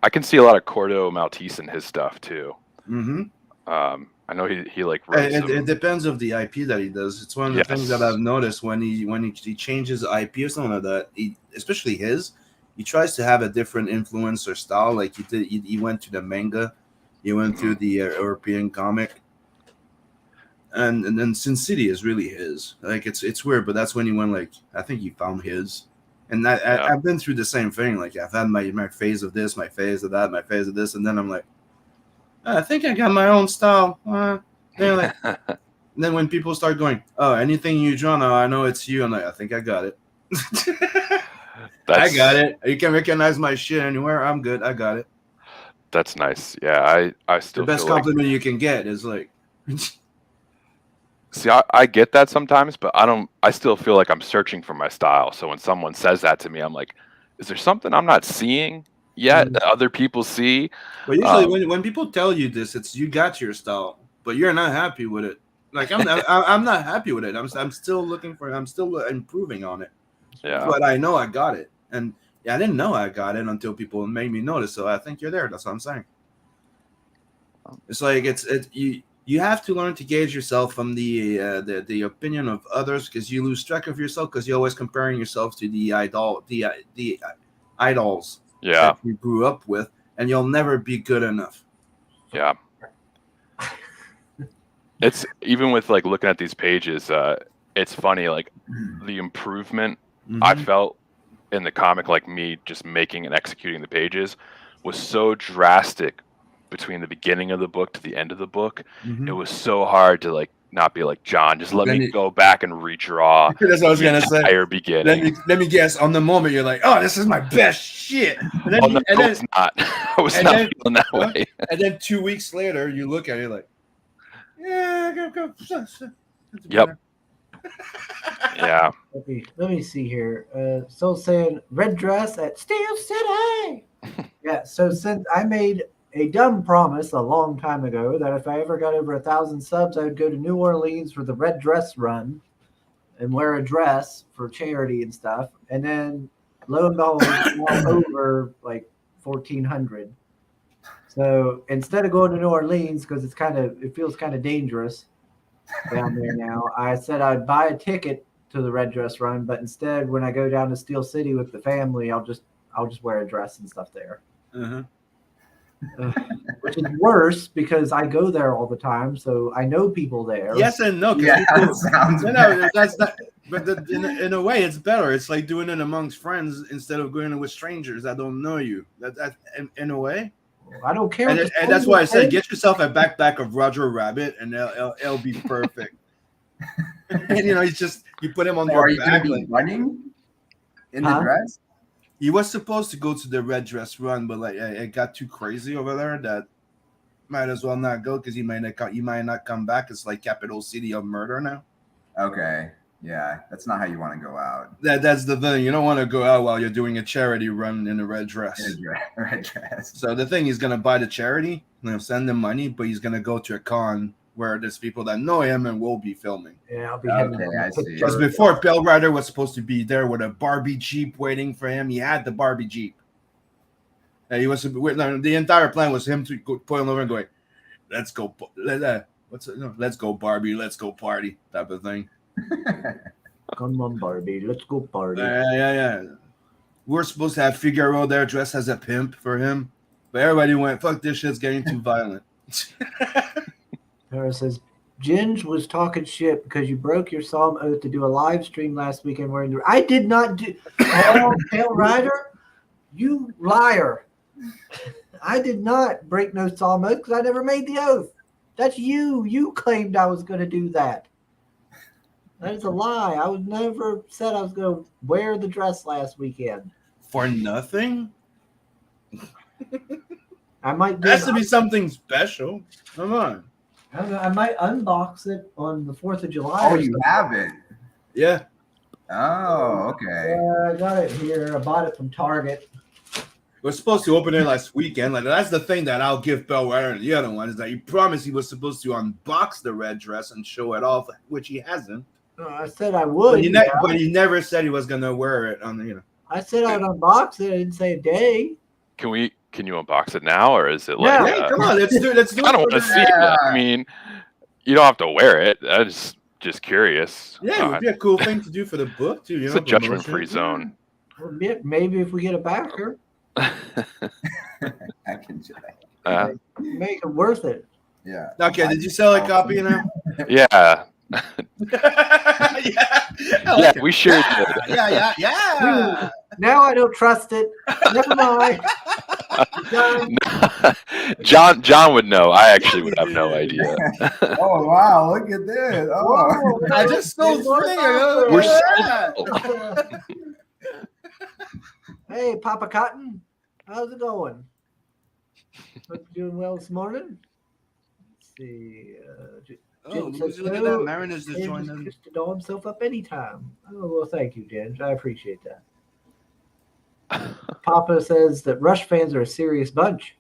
I can see a lot of Cordo Maltese in his stuff too. Mm-hmm. I know he like wrote it depends of the IP that he does. It's one of the things that I've noticed when he changes IP or something like that. Especially his. He tries to have a different influence or style. Like he went to the manga, he went to the European comic, and then Sin City is really his. Like it's weird, but that's when he went. Like I think he found his, and I've been through the same thing. Like I've had my phase of this, my phase of that, my phase of this, and then I'm like, I think I got my own style. And then when people start going, oh, anything you draw now, I know it's you. I'm like, I think I got it. I got it. You can recognize my shit anywhere. I'm good. I got it. That's nice. Yeah, I still the best compliment you can get is like. See, I get that sometimes, but I still feel like I'm searching for my style. So when someone says that to me, I'm like, is there something I'm not seeing yet that other people see? But usually when people tell you this, it's you got your style, but you're not happy with it. Like I'm not happy with it. I'm still I'm still improving on it. Yeah. But I know I got it. And I didn't know I got it until people made me notice. So I think you're there. That's what I'm saying. It's like you have to learn to gauge yourself from the opinion of others, because you lose track of yourself because you're always comparing yourself to the idols that you grew up with, and you'll never be good enough. Yeah. It's even with like looking at these pages, it's funny, like the improvement I felt in the comic, like me just making and executing the pages, was so drastic between the beginning of the book to the end of the book. It was so hard to like not be like, John, just let me go back and redraw. That's what I was gonna say. Entire beginning. Let me guess. On the moment, you're like, "Oh, this is my best shit." And then, no, it's not. I was not feeling that way. And then 2 weeks later, you look at it like, "Yeah, go." Yep. Yeah. Let me see here. Still saying red dress at Steel City. Yeah. So since I made a dumb promise a long time ago that if I ever got over 1,000 subs, I would go to New Orleans for the red dress run and wear a dress for charity and stuff. And then lo and behold, now over like 1,400. So instead of going to New Orleans, because it feels kind of dangerous down there now, I said I'd buy a ticket to the red dress run, but instead when I go down to Steel City with the family, I'll just wear a dress and stuff there. Which is worse because I go there all the time, so I know people there. Yes and no. Yeah, that sounds that's not. But in a way, it's better. It's like doing it amongst friends instead of going with strangers that don't know you. That in a way. I don't care. And that's why I said, get yourself a backpack of Roger Rabbit, and it'll be perfect. And you put him on your back. Are you like running in the dress? He was supposed to go to the red dress run, but like it got too crazy over there that might as well not go because he might not come back. It's like capital city of murder now. Okay, yeah, that's not how you want to go out. That's the thing. You don't want to go out while you're doing a charity run in a red dress. Red dress. So the thing, he's gonna buy the charity, send them money, but he's gonna go to a con where there's people that know him and will be filming. Yeah, I'll be I see. Because before, Bell Rider was supposed to be there with a Barbie Jeep waiting for him. He had the Barbie Jeep. And he was the entire plan was him to go, pull him over and going, "Let's go, let's go Barbie, let's go party," type of thing. Come on, Barbie, let's go party. Yeah. We're supposed to have Figaro there dressed as a pimp for him, but everybody went, "Fuck this shit's getting too violent." Tara says, Ginge was talking shit because you broke your solemn oath to do a live stream last weekend wearing the... I did not do... Oh, Pale Rider, you liar. I did not break no solemn oath because I never made the oath. That's you. You claimed I was going to do that. That is a lie. I was never said I was going to wear the dress last weekend. For nothing? I might do... It has to be something special. Come on. I might unbox it on the 4th of July. Oh, you have it? Yeah. Oh, okay. Yeah, I got it here. I bought it from Target. We're supposed to open it last weekend. Like that's the thing that I'll give Bell Rider and the other one is that he promised he was supposed to unbox the red dress and show it off, which he hasn't. I said I would. But he never said he was gonna wear it on I said I'd unbox it. I didn't say a day. Can you unbox it now, or is it like? Yeah, come on, let's do it. I don't want to see it. I mean, you don't have to wear it. I was just curious. Yeah, it would be a cool thing to do for the book too. It's a judgment-free zone. Well, maybe if we get a backer, I can try. make it worth it. Yeah. Okay, did you sell a copy now? Yeah. Yeah, we sure did. Yeah. Now I don't trust it. Never mind. John would know. I actually would have no idea. Oh wow! Look at this. Oh, whoa, I just sold three. We're Hey, Papa Cotton, how's it going? Hope you're doing well this morning. Let's see. Look at that. Mariners just joined us. Just to doll himself up anytime. Oh, well, thank you, Jen. I appreciate that. Papa says that Rush fans are a serious bunch.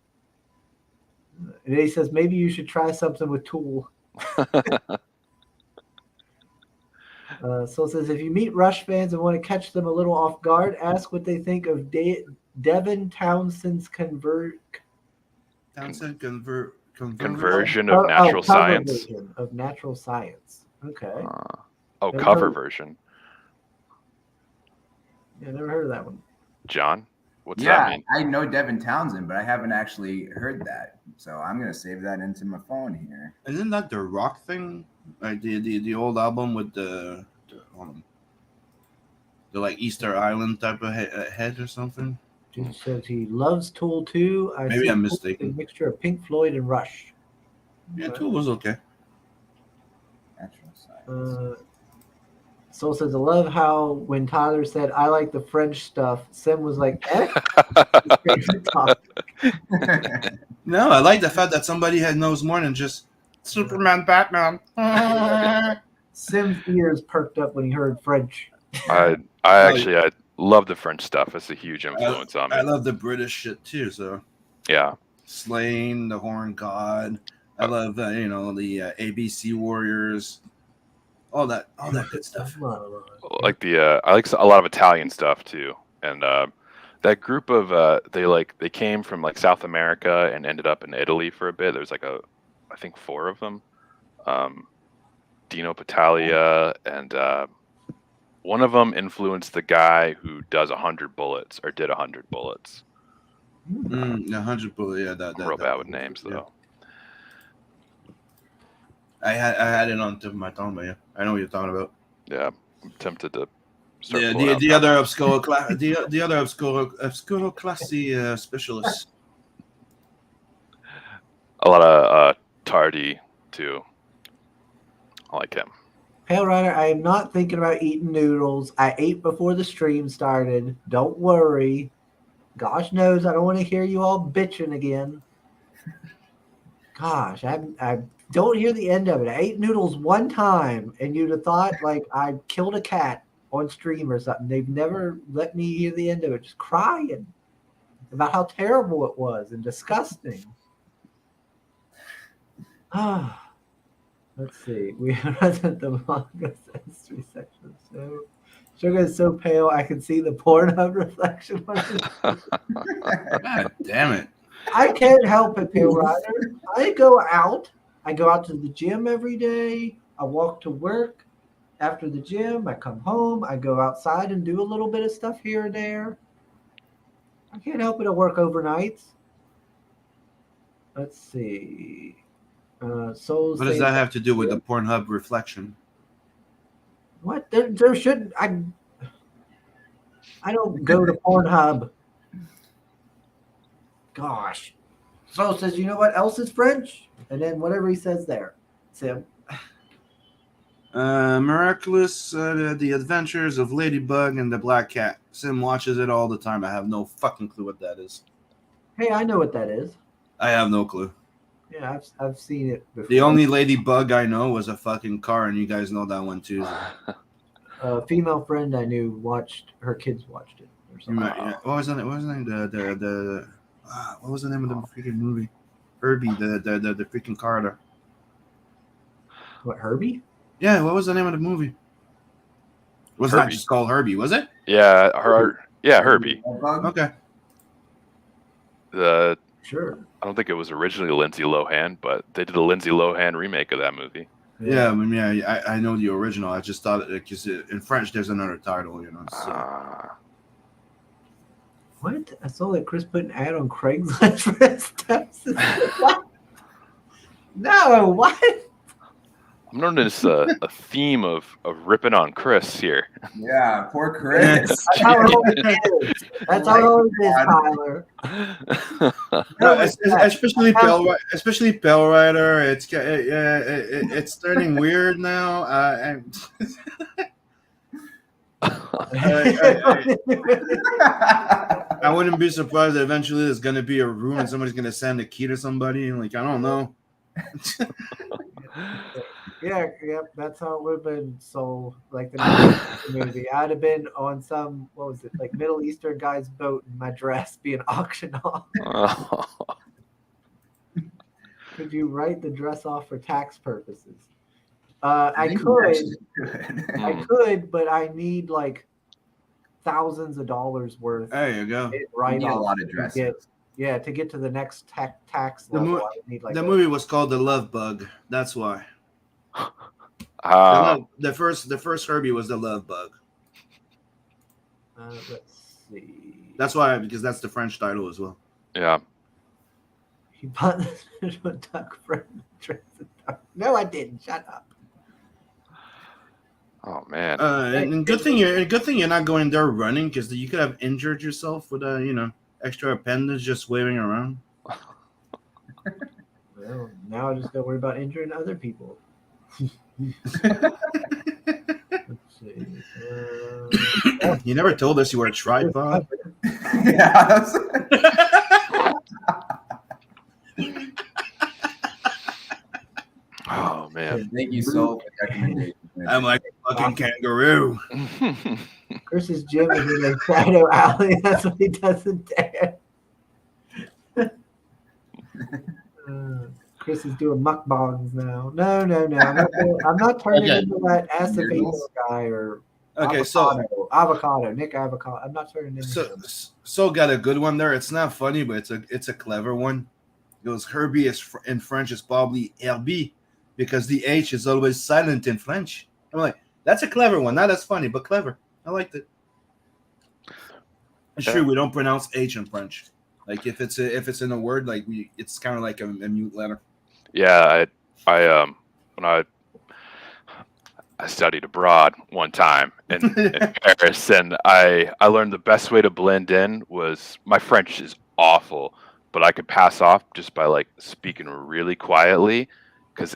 And he says maybe you should try something with Tool. So it says if you meet Rush fans and want to catch them a little off guard, ask what they think of Devin Townsend's Conversion of natural cover science. version of natural science. Okay. Never Cover heard- version. Yeah, never heard of that one. John, what's that Yeah, mean? I know Devin Townsend, but I haven't actually heard that. So I'm gonna save that into my phone here. Isn't that the rock thing? Like the old album with the like Easter Island type of head or something? Dude says he loves Tool too. Maybe see I'm Tool is mistaken. A mixture of Pink Floyd and Rush. Yeah, Tool was okay. Natural science. Soul says, I love how when Tyler said, I like the French stuff, Sim was like, eh? His favorite topic. No, I like the fact that somebody knows more than just Superman, Batman. Sim's ears perked up when he heard French. I love the French stuff. It's a huge influence on me. I love the British shit too. So Yeah. Slain, the Horn God. I love the ABC Warriors. All that good stuff. Like I like a lot of Italian stuff too, and that group of they came from like South America and ended up in Italy for a bit. There's like I think 4 of them, Dino Patalia, and one of them influenced the guy who does 100 Bullets or did 100 Bullets. 100 Bullet, yeah. I'm real bad with names though. I had it on tip of my tongue, but yeah, I know what you're talking about. Yeah, I'm tempted to. The other obscure the other obscure classy specialists. A lot of Tardy too. I like him. Pale Rider, I am not thinking about eating noodles. I ate before the stream started. Don't worry. Gosh knows I don't want to hear you all bitching again. Gosh, I don't hear the end of it. I ate noodles one time, and you'd have thought like I killed a cat on stream or something. They've never let me hear the end of it. Just crying about how terrible it was and disgusting. Ah, let's see. We are at the manga history section. So Sugar is so pale, I can see the Pornhub reflection. God damn it! I can't help it, Pale Rider. I go out to the gym every day. I walk to work. After the gym, I come home. I go outside and do a little bit of stuff here and there. I can't help it. I work overnights. Let's see. Souls. What does that have to do with the Pornhub reflection? What? There shouldn't. I don't go to Pornhub. Gosh. Soul says, you know what else is French? And then whatever he says there. Sim. Miraculous, the Adventures of Ladybug and the Black Cat. Sim watches it all the time. I have no fucking clue what that is. Hey, I know what that is. I have no clue. Yeah, I've seen it before. The only Ladybug I know was a fucking car, and you guys know that one too. A female friend I knew her kids watched it or something. Yeah. What was the name? What was the name of the freaking movie? Herbie, the freaking car. What, Herbie? Yeah, what was the name of the movie? It was not just called Herbie, was it? Yeah, Herbie. Okay. Sure. I don't think it was originally Lindsay Lohan, but they did a Lindsay Lohan remake of that movie. Yeah, I know the original. I just thought because in French there's another title, So. What? I saw that Chris put an ad on Craigslist for his steps. No, what? I'm noticing a theme of ripping on Chris here. Yeah, poor Chris. That's how it always is. That's how it always is, Tyler. Especially Bell Rider. It's turning weird now. I wouldn't be surprised that eventually there's going to be a room and somebody's going to send a key to somebody. And I don't know. Yeah, that's how it would have been. So, like the movie, I'd have been on some, what was it, like Middle Eastern guy's boat in my dress being auctioned off. Could you write the dress off for tax purposes? I could, but I need like thousands of dollars worth. There you go. I need a lot of dresses. Yeah, to get to the next tax The level, mo- I would need like The movie was called The Love Bug. That's why. Oh, The first Herbie was The Love Bug. let's see. That's why, because that's the French title as well. yeah. He bought this fish with duck friend. No, I didn't. Shut up. Oh man. And good thing you're not going there running, because you could have injured yourself with a extra appendage just waving around. Well, now I just don't worry about injuring other people. Let's see. You never told us you were a tripod. Yeah. Oh man. Thank you so for the recommendation. I'm like a fucking kangaroo. Chris's gym is in a shadow alley. That's what he does in dance. Chris is doing mukbangs now. No. I'm not turning Okay. into that acevedo guy or Okay, avocado, Nick Avocado. I'm not turning into him. so got a good one there. It's not funny, but it's a clever one. It goes Herbie in French is probably Herbie because the H is always silent in French. I'm like, that's a clever one. Not as funny, but clever. I liked it. It's true. We don't pronounce H in French. Like if it's in a word, like it's kind of like a mute letter. Yeah, when I studied abroad one time in Paris, and I learned the best way to blend in was my French is awful, but I could pass off just by like speaking really quietly, because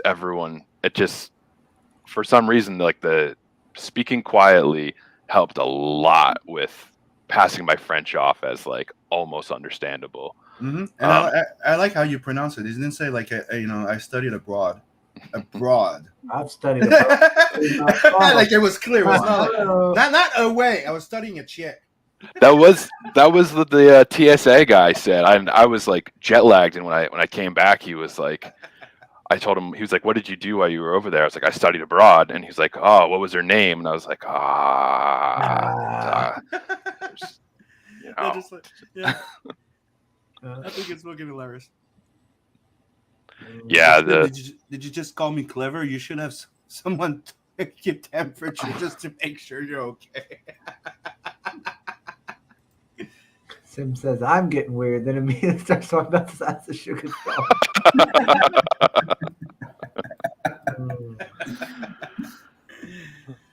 for some reason like the speaking quietly helped a lot with passing my French off as like almost understandable. Mm-hmm. And I like how you pronounce it. He didn't say like I studied abroad. Abroad. I've studied abroad. Like it was clear. It was not away. I was studying a Czech. That was what the TSA guy said. I was like jet lagged, and when I came back, he was like, I told him, he was like, "What did you do while you were over there?" I was like, "I studied abroad," and he's like, "Oh, what was her name?" And I was like, Yeah. I think it's fucking hilarious. Yeah. Did you just call me clever? You should have someone take your temperature just to make sure you're okay. Sim says, I'm getting weird. Then immediately starts talking about the size of sugar skull.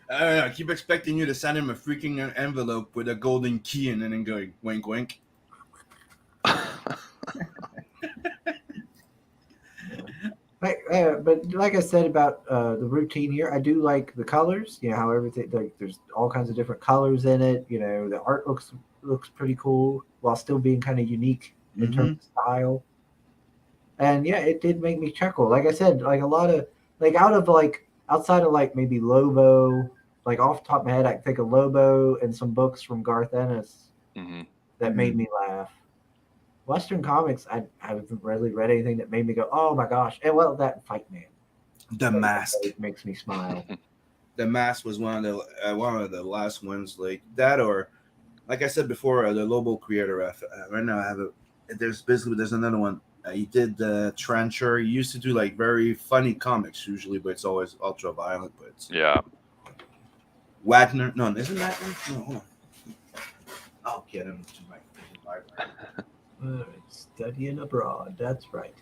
I keep expecting you to send him a freaking envelope with a golden key and then going wink wink. But like I said about the routine here, I do like the colors. You know how everything there's all kinds of different colors in it. You know the art looks pretty cool while still being kind of unique in terms of style. And yeah, it did make me chuckle. Like I said, like a lot of like outside of like maybe Lobo, like off the top of my head, I can think of Lobo and some books from Garth Ennis that made me laugh. Western comics, I haven't really read anything that made me go, oh my gosh. And well, that Fight Man. The Mask makes me smile. The Mask was one of the last ones like that, or like I said before, the Lobo creator. Right now, I have there's another one. He did the Trencher. He used to do like very funny comics usually, but it's always ultra violent. But yeah, Wagner. No, isn't that one? No, hold on. I'll get him to my library. All right, studying abroad. That's right.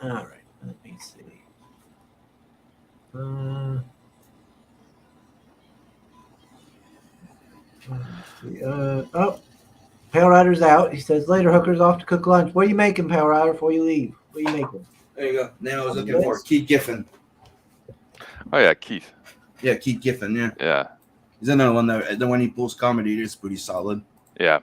All right, let me see. Pale Rider's out. He says, later, Hooker's off to cook lunch. What are you making, Pale Rider, before you leave? What are you making? There you go. Now I was looking for Keith Giffen. Oh yeah, Keith. Yeah, Keith Giffen. Yeah. Yeah. He's another one that when he pulls comedy, it's pretty solid. Yeah.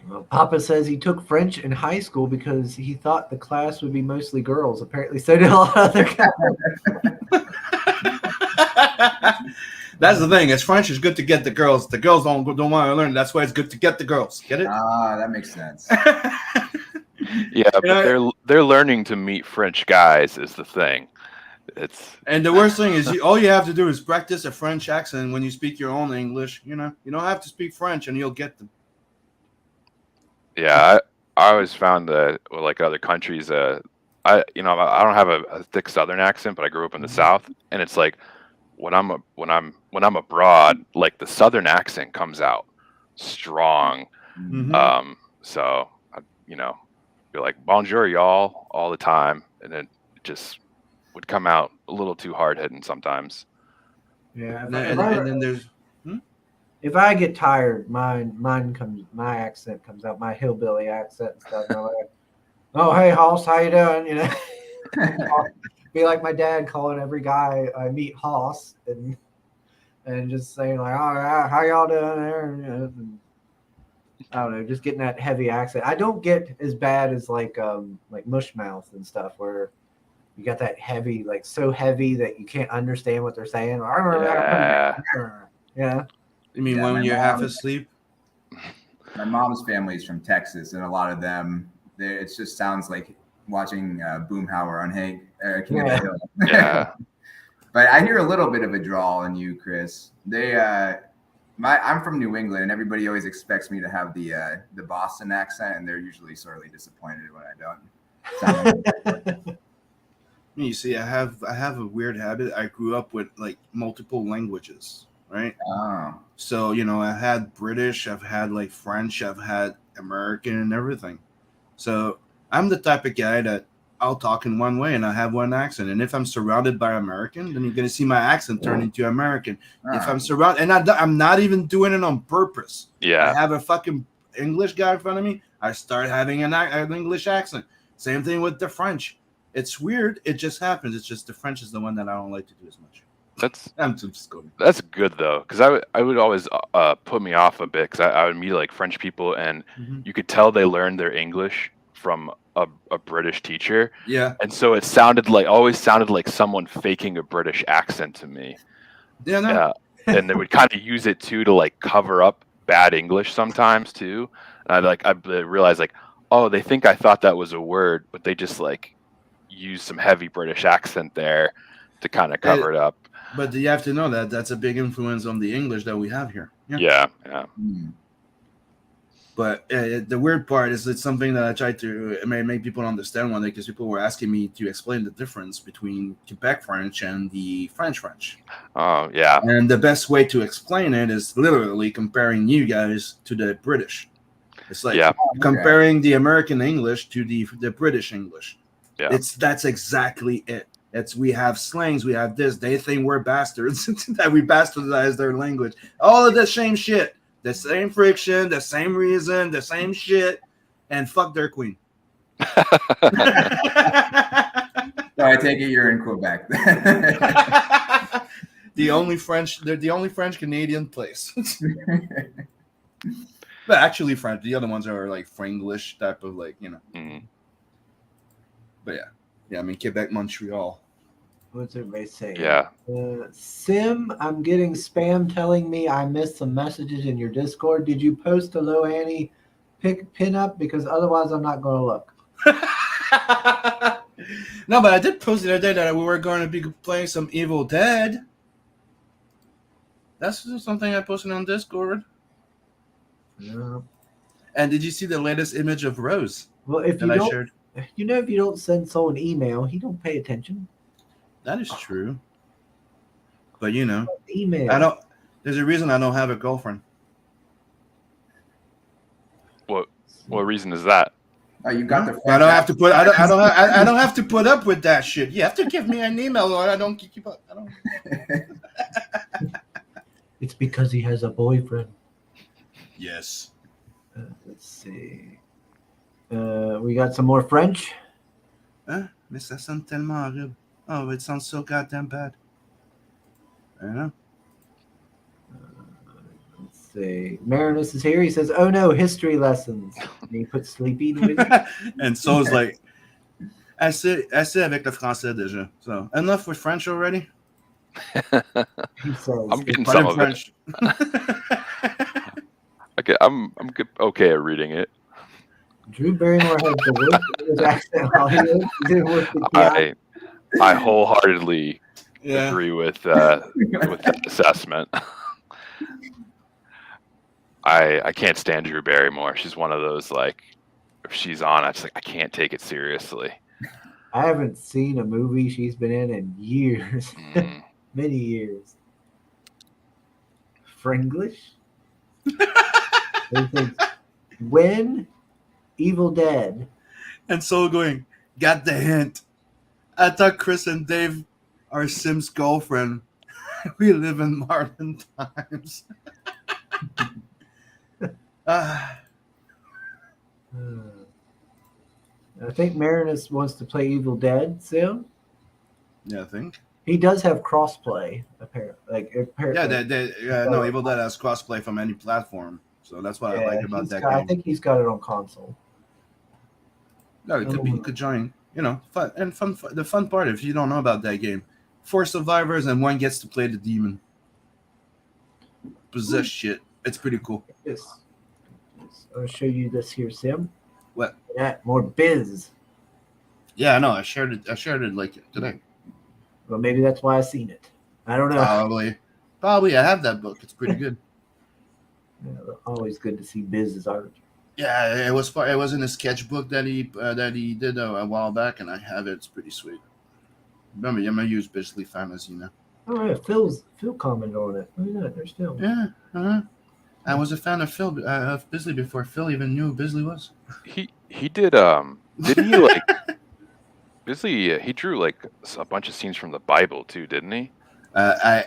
Well, Papa says he took French in high school because he thought the class would be mostly girls. Apparently, so did a lot of other guys. That's the thing. It's French is good to get the girls. The girls don't want to learn. That's why it's good to get the girls. Get it? Ah, that makes sense. Yeah, but they're learning to meet French guys is the thing. And the worst thing is, all you have to do is practice a French accent when you speak your own English. You know, you don't have to speak French, and you'll get them. Yeah, I always found that with like other countries, I don't have a thick Southern accent, but I grew up in the South, and it's like when I'm abroad, like the Southern accent comes out strong. Mm-hmm. So you're like bonjour y'all all the time, and then it just would come out a little too hard hitting sometimes. Yeah. And then there's. If I get tired, my accent comes out, my hillbilly accent and stuff. And I'm like, oh, hey, Hoss, how you doing? You know, be like my dad calling every guy I meet Hoss and just saying like, all right, how y'all doing there? And, I don't know, just getting that heavy accent. I don't get as bad as like Mushmouth and stuff where you got that heavy, like so heavy that you can't understand what they're saying. Yeah. You mean when you're half asleep? My mom's family is from Texas, and a lot of them, it just sounds like watching Boomhauer on King of the Hill. Yeah. But I hear a little bit of a drawl in you, Chris. I'm from New England, and everybody always expects me to have the Boston accent, and they're usually sorely disappointed when I don't. Sound like You see, I have a weird habit. I grew up with like multiple languages, right? Oh. So, I've had British, I've had like French, I've had American and everything. So I'm the type of guy that I'll talk in one way and I have one accent. And if I'm surrounded by American, then you're going to see my accent turn into American. If I'm surrounded, and I'm not even doing it on purpose. Yeah. I have a fucking English guy in front of me. I start having an English accent. Same thing with the French. It's weird. It just happens. It's just the French is the one that I don't like to do as much. I'm just going. That's good though, because I would always put me off a bit because I would meet like French people and you could tell they learned their English from a British teacher. Yeah. And so it always sounded like someone faking a British accent to me. Yeah. No. Yeah. And they would kind of use it too to like cover up bad English sometimes too. And I realized like, oh, they think I thought that was a word, but they just like use some heavy British accent there to kind of cover it up. But you have to know that that's a big influence on the English that we have here. Yeah. But the weird part is it's something that I try to make people understand one day because people were asking me to explain the difference between Quebec French and the French French. Oh, yeah. And the best way to explain it is literally comparing you guys to the British. It's like comparing the American English to the British English. Yeah. That's exactly it. We have slangs, we have this. They think we're bastards that we bastardize their language. All of the same shit, the same friction, the same reason, the same shit, and fuck their queen. So I take it you're in Quebec. They're the only French Canadian place. But actually French. The other ones are like Franglish type of like, But yeah. I mean Quebec, Montreal. What's everybody saying? Yeah. Sim, I'm getting spam telling me I missed some messages in your Discord. Did you post a Low Annie pin up? Because otherwise I'm not going to look. No, but I did post the other day that we were going to be playing some Evil Dead. That's something I posted on Discord. Yeah. And did you see the latest image of Rose? Well, if you don't, if you don't send Soul an email, he don't pay attention. That is true. But email. There's a reason I don't have a girlfriend. What reason is that? Oh, you got the. I don't have to put. I don't have to put up with that shit. You have to give me an email, or I don't keep up. I don't. It's because he has a boyfriend. Yes. Let's see. We got some more French. Mais ça sonne tellement horrible. Oh, it sounds so goddamn bad. I know. Let's see. Marinus is here. He says, "Oh no, history lessons." And he puts sleepy music. And so it's like, assez avec le français déjà. So enough with French already. He says, I'm getting some of French. Okay, I'm good. Okay at reading it. Drew Barrymore has the worst English accent in Hollywood. I wholeheartedly Yeah. agree with that assessment. I can't stand Drew Barrymore. She's one of those, like, if she's on, I just like I can't take it seriously. I haven't seen a movie she's been in years, many years. Fringlish. When Evil Dead. And so going, got the hint. I thought Chris and Dave are Sim's girlfriend. We live in modern times. I think Marinus wants to play Evil Dead soon. Yeah, I think. He does have crossplay, apparently. No, Evil Dead has crossplay from any platform, so that's what I like about that game. I think he's got it on console. No, it could be. You could join. You know, fun. The fun part, if you don't know about that game, 4 survivors and 1 gets to play the demon. Possess shit. It's pretty cool. Yes. I'll show you this here, Sim. What? Yeah, more biz. Yeah, I know. I shared it like today. Well, maybe that's why I seen it. I don't know. Probably. I have that book. It's pretty good. Yeah, always good to see Biz's art. Yeah, it was in a sketchbook that he did a while back, and I have it. It's pretty sweet. Remember, I'm a huge Bisley fan, as you know. Oh yeah, Phil commented on it. Look at that, there's Phil. Yeah, I was a fan of Bisley before Phil even knew who Bisley was. He did didn't he like Bisley? He drew like a bunch of scenes from the Bible too, didn't he? I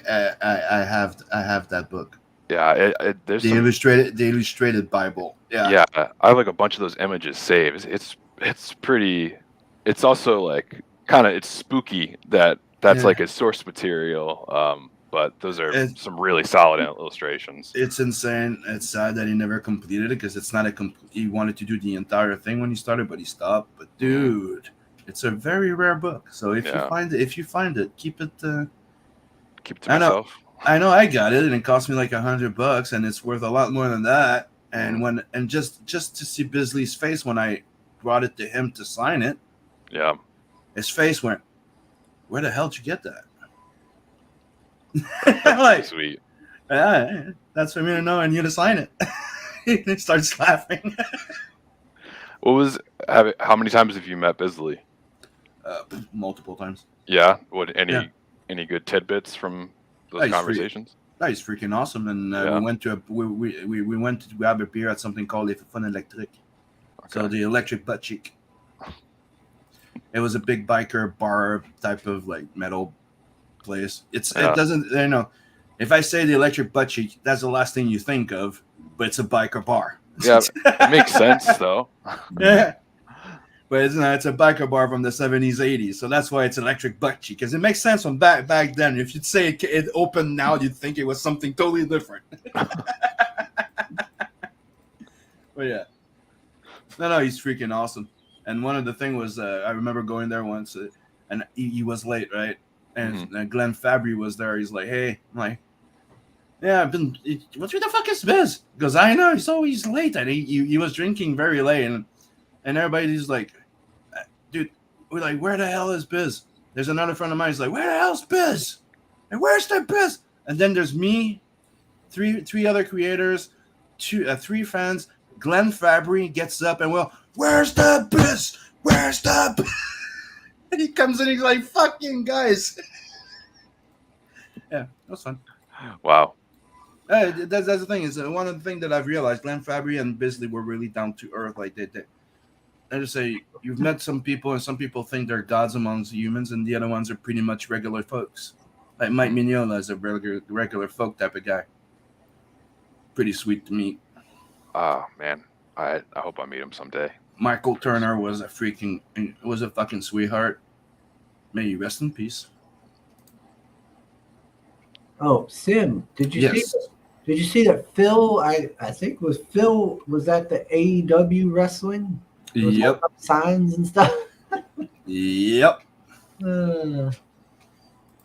have that book. Yeah, there's the illustrated Bible. Yeah, I have like a bunch of those images saved. It's pretty. It's also like it's spooky that's like his source material. But those are some really solid illustrations. It's insane. It's sad that he never completed it because it's not he wanted to do the entire thing when he started, but he stopped. But dude, it's a very rare book. So if you find it, keep it. Keep it to myself. I know I got it, and it cost me like $100, and it's worth a lot more than that. And just to see Bisley's face when I brought it to him to sign it, his face went, "Where the hell did you get that?" Like, sweet. Yeah, that's for me to know and you to sign it. He starts laughing. How many times have you met Bisley? Multiple times. Yeah. Any good tidbits from those conversations? He's freaking awesome. And we went to grab a beer at something called Le Fun Electric. Okay. So the electric butt cheek. It was a big biker bar type of like metal place. It doesn't, if I say the electric butt cheek, that's the last thing you think of, but it's a biker bar. Yeah, it makes sense though. Yeah. But it's a biker bar from the 70s, 80s. So that's why it's electric butt cheek. Because it makes sense from back then. If you'd say it opened now, you'd think it was something totally different. But yeah. No, he's freaking awesome. And one of the things was, I remember going there once, and he was late, right? And Glenn Fabry was there. He's like, "Hey," I'm like, "Yeah, I've been. What the fuck is Biz?" Because I know he's always late. And he was drinking very late, and everybody's like, "Dude," we're like, "Where the hell is Biz?" There's another friend of mine. He's like, "Where the hell's Biz? And where's the Biz?" And then there's me, three other creators, 3 fans. Glenn Fabry gets up and "Where's the Biz? Where's the Biz?" And he comes in, he's like, "Fucking guys." Yeah, that was fun. Wow. That's the thing. Is one of the things that I've realized. Glenn Fabry and Bisley were really down to earth. Like I just say, you've met some people, and some people think they're gods amongst humans, and the other ones are pretty much regular folks. Like Mike Mignola is a regular folk type of guy. Pretty sweet to meet. Oh man, I hope I meet him someday. Michael Turner was a fucking sweetheart. May you rest in peace. Oh, Sim, did you see that Phil? I think Phil was at the AEW wrestling. Yep. Signs and stuff. Yep. That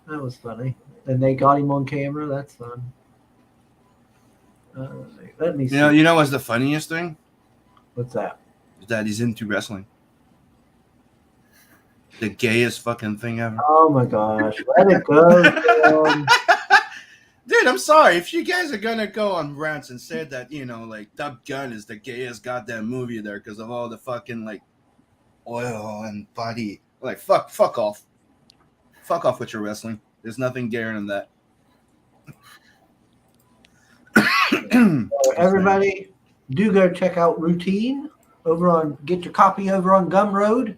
was funny. And they got him on camera. That's fun. Let me see. You know what's the funniest thing? What's that? That he's into wrestling. The gayest fucking thing ever. Oh my gosh, let it go. Dude, I'm sorry. If you guys are gonna go on rants and say that, like Top Gun is the gayest goddamn movie there because of all the fucking like oil and body, like fuck off. Fuck off with your wrestling. There's nothing gayer than that. So everybody, do go check out Routine get your copy over on Gumroad.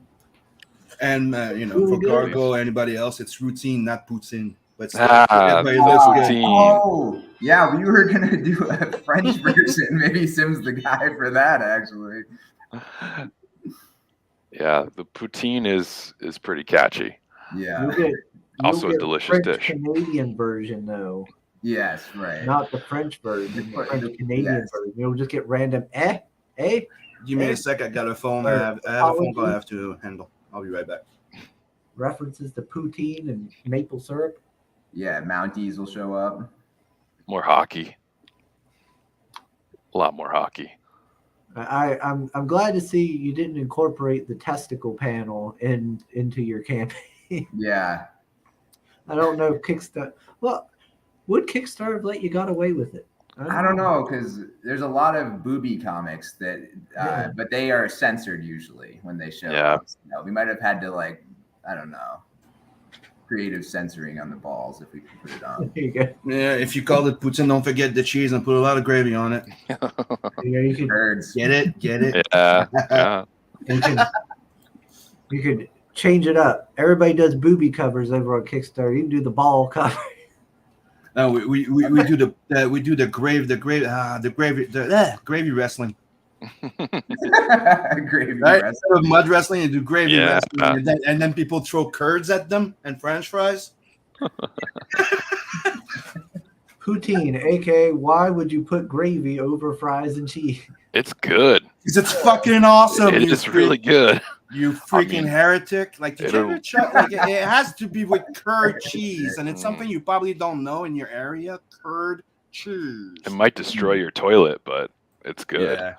And for Gargo, anybody else, it's Routine, not Poutine. But still, everybody Poutine. Oh, yeah, we were gonna do a French version. Maybe Sim's the guy for that, actually. Yeah, the poutine is pretty catchy. Yeah. Also a delicious French dish. Canadian version though. Yes, right. Not the French version, the French Canadian Yes. version. You'll just get random Give me a sec. I got a phone. I have a phone call I have to handle. I'll be right back. references to poutine and maple syrup. Yeah, Mounties will show up. More hockey. A lot more hockey. I'm glad to see you didn't incorporate the testicle panel into your campaign. Yeah. I don't know if Kickstarter. Well, would Kickstarter have let you got away with it? I don't know, because there's a lot of booby comics that, but they are censored usually when they show up. So, we might have had to, like, I don't know, creative censoring on the balls if we could put it on. There you go. Yeah, if you call it poutine, don't forget the cheese and put a lot of gravy on it. You could, Birds. Get it? Yeah. you could change it up. Everybody does booby covers over on Kickstarter. You can do the ball cover. No, we do the gravy wrestling. Gravy Right? wrestling. Instead of mud wrestling, you do gravy Yeah. wrestling, and then people throw curds at them and French fries. Poutine, aka why would you put gravy over fries and cheese? It's good. Because it's fucking awesome. It is really good. You freaking heretic! Like, did you it'll- ever try? Like, it has to be with curd cheese, and it's something you probably don't know in your area. Curd cheese. It might destroy your toilet, but it's good. Yeah,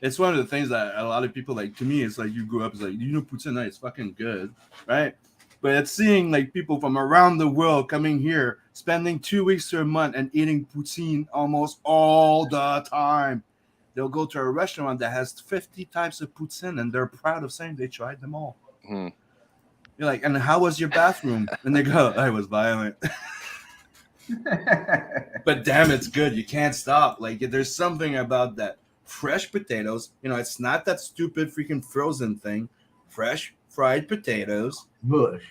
it's one of the things that a lot of people like. To me, it's like you grew up, it's like poutine, it's fucking good, right? But it's seeing like people from around the world coming here, spending 2 weeks to a month, and eating poutine almost all the time. They'll go to a restaurant that has 50 types of poutine, and they're proud of saying they tried them all. Hmm. You're like, and how was your bathroom? And they go, I was violent. But damn, it's good. You can't stop. Like, there's something about that. Fresh potatoes. It's not that stupid freaking frozen thing. Fresh fried potatoes. Bush.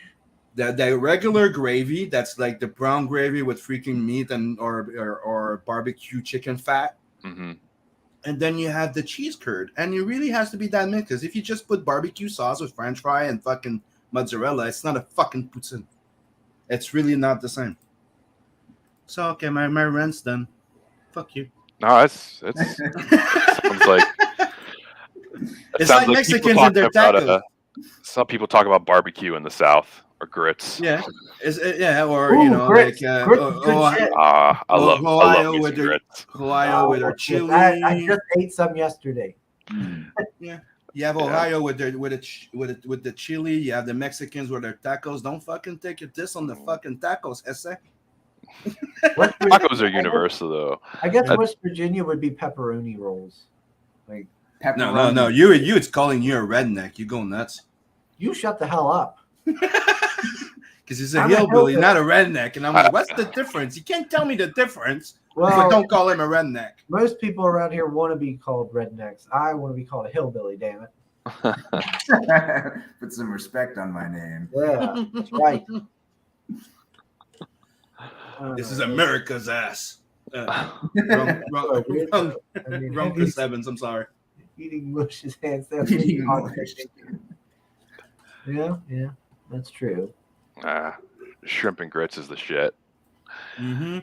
The regular gravy, that's like the brown gravy with freaking meat and or barbecue chicken fat. Mm-hmm. And then you have the cheese curd. And it really has to be that mix. Because if you just put barbecue sauce with French fry and fucking mozzarella, it's not a fucking poutine. It's really not the same. So, okay, my rent's done. Fuck you. No, it sounds like It's like people Mexicans and their talking tacos. about, some people talk about barbecue in the South or grits. Yeah. Or, Ooh, grits. like Grits is good shit. I love Ohio me with some their grits. Ohio with their chili. I just ate some yesterday. Yeah. You have Ohio with the chili. You have the Mexicans with their tacos. Don't fucking take your diss on the fucking tacos, esse. Tacos are universal, though. I guess West Virginia would be pepperoni rolls. Like, No. You it's calling you a redneck. You go nuts. you shut the hell up. Because he's a I'm a hillbilly, hillbilly. not a redneck. And I'm like, what's the difference? You can't tell me the difference. But Well, don't call him a redneck. most people around here want to be called rednecks. I want to be called a hillbilly, damn it. Put some respect on my name. Yeah, that's right. This is America's ass. Wrong I mean, Chris Evans, I'm sorry. eating mush is hands down. Eating mush. Yeah, that's true. Shrimp and grits is the shit. Mm-hmm.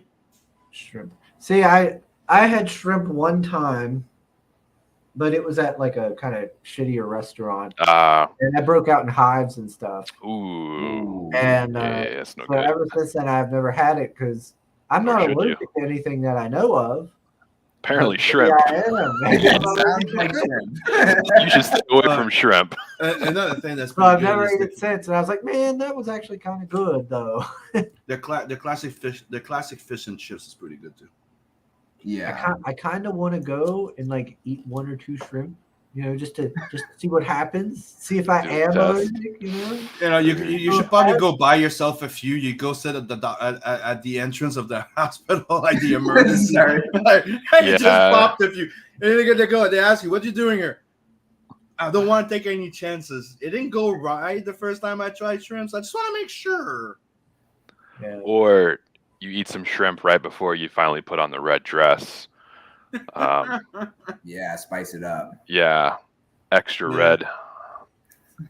Shrimp. See, I had shrimp one time, but it was at like a kind of shittier restaurant, and I broke out in hives and stuff. Ooh. And Yeah, that's no so good. ever since then, I've never had it because I'm Nor not should you. allergic to anything that I know of. Apparently, shrimp. Yeah, I am. Sounds like shrimp. You should stay away from shrimp. Another thing that's So I've pretty good never is ate it since, and I was like, man, that was actually kind of good though. the classic fish and chips is pretty good too. Yeah. I kind of want to go and like eat 1 or 2 shrimp, just to see what happens, see if I Do a am test. allergic. You should probably go buy yourself a few. You go sit at the entrance of the hospital, like the emergency. Sorry. Like, hey, Yeah. just popped a few. And they go. They ask you, "What you doing here?" I don't want to take any chances. It didn't go right the first time I tried shrimps. I just want to make sure. Yeah. Or you eat some shrimp right before you finally put on the red dress. Yeah, spice it up. Yeah, extra Yeah. red.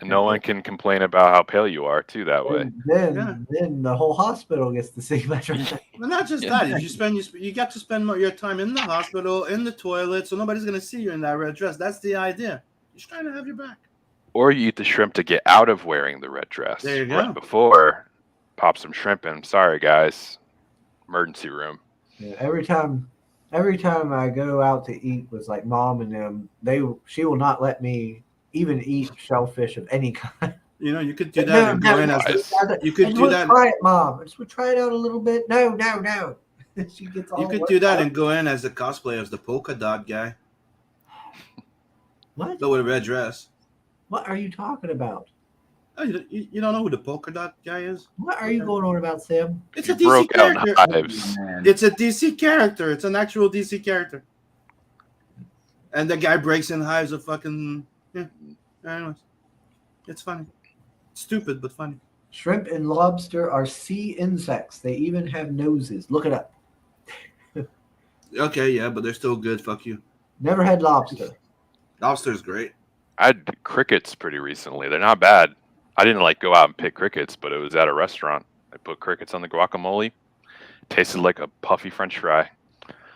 And no one can complain about how pale you are too that way. And then the whole hospital gets to see my dress. Well, not just Yeah. that. If you get to spend your time in the hospital, in the toilet, so nobody's gonna see you in that red dress. That's the idea. He's trying to have your back. Or you eat the shrimp to get out of wearing the red dress. There you Right go. before, pop some shrimp in. Sorry, guys. Emergency room. Yeah, every time I go out to eat with like mom and them, she will not let me even eat shellfish of any kind. You could do that and go in as the, you could do that. Try it, mom. I just would try it out a little bit. No. She gets all You could worked do that up. and go in as the cosplay as the polka dot guy. What? Go with a red dress. What are you talking about? Oh, you don't know who the polka dot guy is? What are you going on about, Sam? It's You a DC broke out in character. hives. Man. It's a DC character. It's an actual DC character. And the guy breaks in hives of fucking Anyways, it's funny. Stupid but funny. Shrimp and lobster are sea insects. They even have noses. Look it up. Okay, yeah, but they're still good. Fuck you. Never had lobster. Lobster's great. I had crickets pretty recently. They're not bad. I didn't go out and pick crickets, but it was at a restaurant. I put crickets on the guacamole. Tasted like a puffy French fry.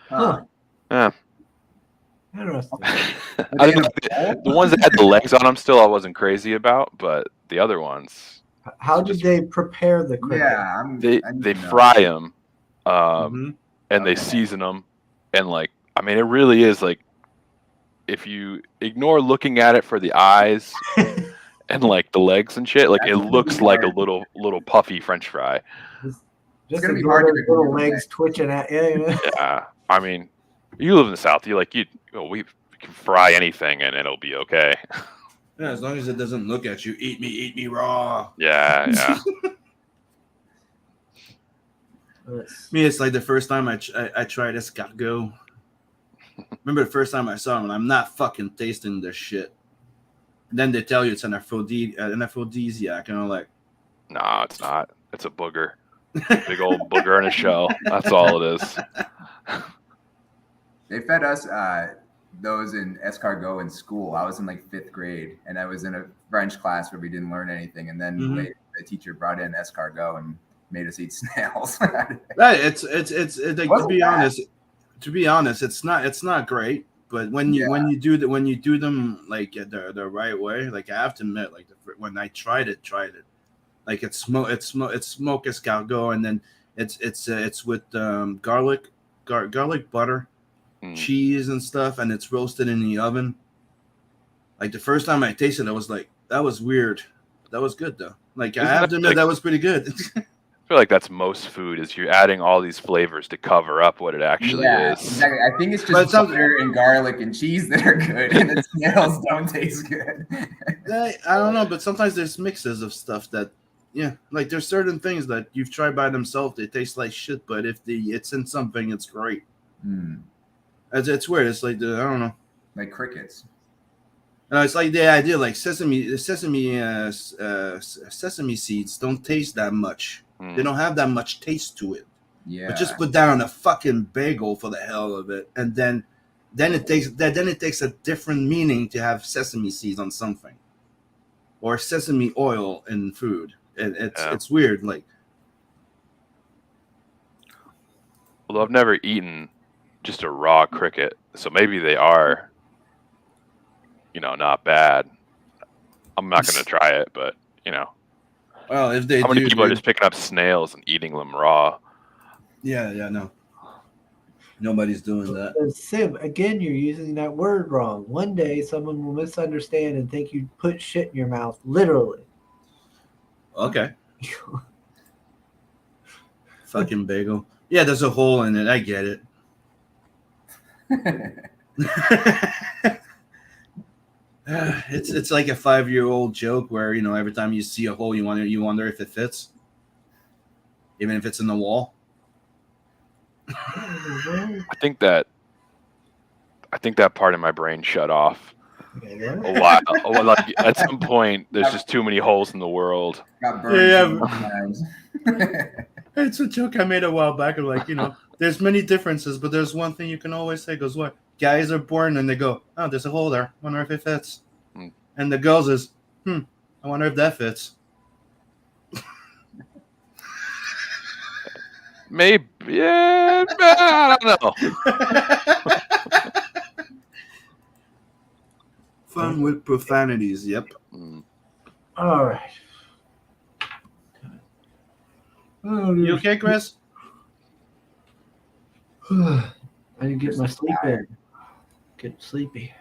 Huh. Yeah. Interesting. I think the ones that had the legs on them still I wasn't crazy about, but the other ones, How did they prepare the cricket? Yeah, they I need they to know. fry them, Mhm. and they Okay. season them, and it really is if you ignore looking at it for the eyes and the legs and shit, it That's looks really like a hard. little puffy French fry. Just gonna be ignore hard to those little ignore legs that. twitching at you. Yeah, I mean, you live in the South. We can fry anything and it'll be okay. Yeah, as long as it doesn't look at you, eat me raw. Yeah, yeah. Me, it's like the first time I tried escargot. Remember the first time I saw him, and I'm not fucking tasting this shit. Then they tell you it's an aphrodisiac, and I'm like, No, it's not. It's a booger. Big old booger in a shell. That's all it is. They fed us those in escargot in school. I was in 5th grade, and I was in a French class where we didn't learn anything. And then later, the teacher brought in escargot and made us eat snails. it's like, Wasn't bad. to be honest, it's not great. But when you do them the right way, I have to admit, when I tried it, it's smoke escargot, and then it's with garlic butter, cheese and stuff, and it's roasted in the oven. The first time I tasted it, I was like, that was weird. That was good though. I have to admit, that was pretty good. I feel like that's most food is you're adding all these flavors to cover up what it actually is. Exactly. I think it's just butter and garlic and cheese that are good, and the snails don't taste good. I don't know, but sometimes there's mixes of stuff that, there's certain things that you've tried by themselves, they taste like shit, but if it's in something, it's great. It's weird. It's I don't know. Like crickets. It's like the idea, sesame seeds don't taste that much. They don't have that much taste to it. Yeah. But just put down a fucking bagel for the hell of it, and then it takes a different meaning to have sesame seeds on something, or sesame oil in food. It's weird. Although I've never eaten just a raw cricket, so maybe they are, not bad. I'm not going to try it, but Well, if they how many do, people are just picking up snails and eating them raw? yeah, no. Nobody's doing that. Sim, again, you're using that word wrong. One day, someone will misunderstand and think you put shit in your mouth, literally. Okay. Fucking bagel. Yeah, there's a hole in it. I get it. It's like a 5-year-old joke where every time you see a hole, you wonder if it fits, even if it's in the wall. I think that part of my brain shut off a while. Like at some point, there's just too many holes in the world. Got burned times. It's a joke I made a while back. Like, there's many differences, but there's one thing you can always say. Goes, what? Guys are born and they go, oh, there's a hole there. Wonder if it fits. And the girls is, I wonder if that fits. Maybe, yeah, I don't know. Fun with profanities, yep. All right. You okay, Chris? I need to get my sleep in. Get sleepy.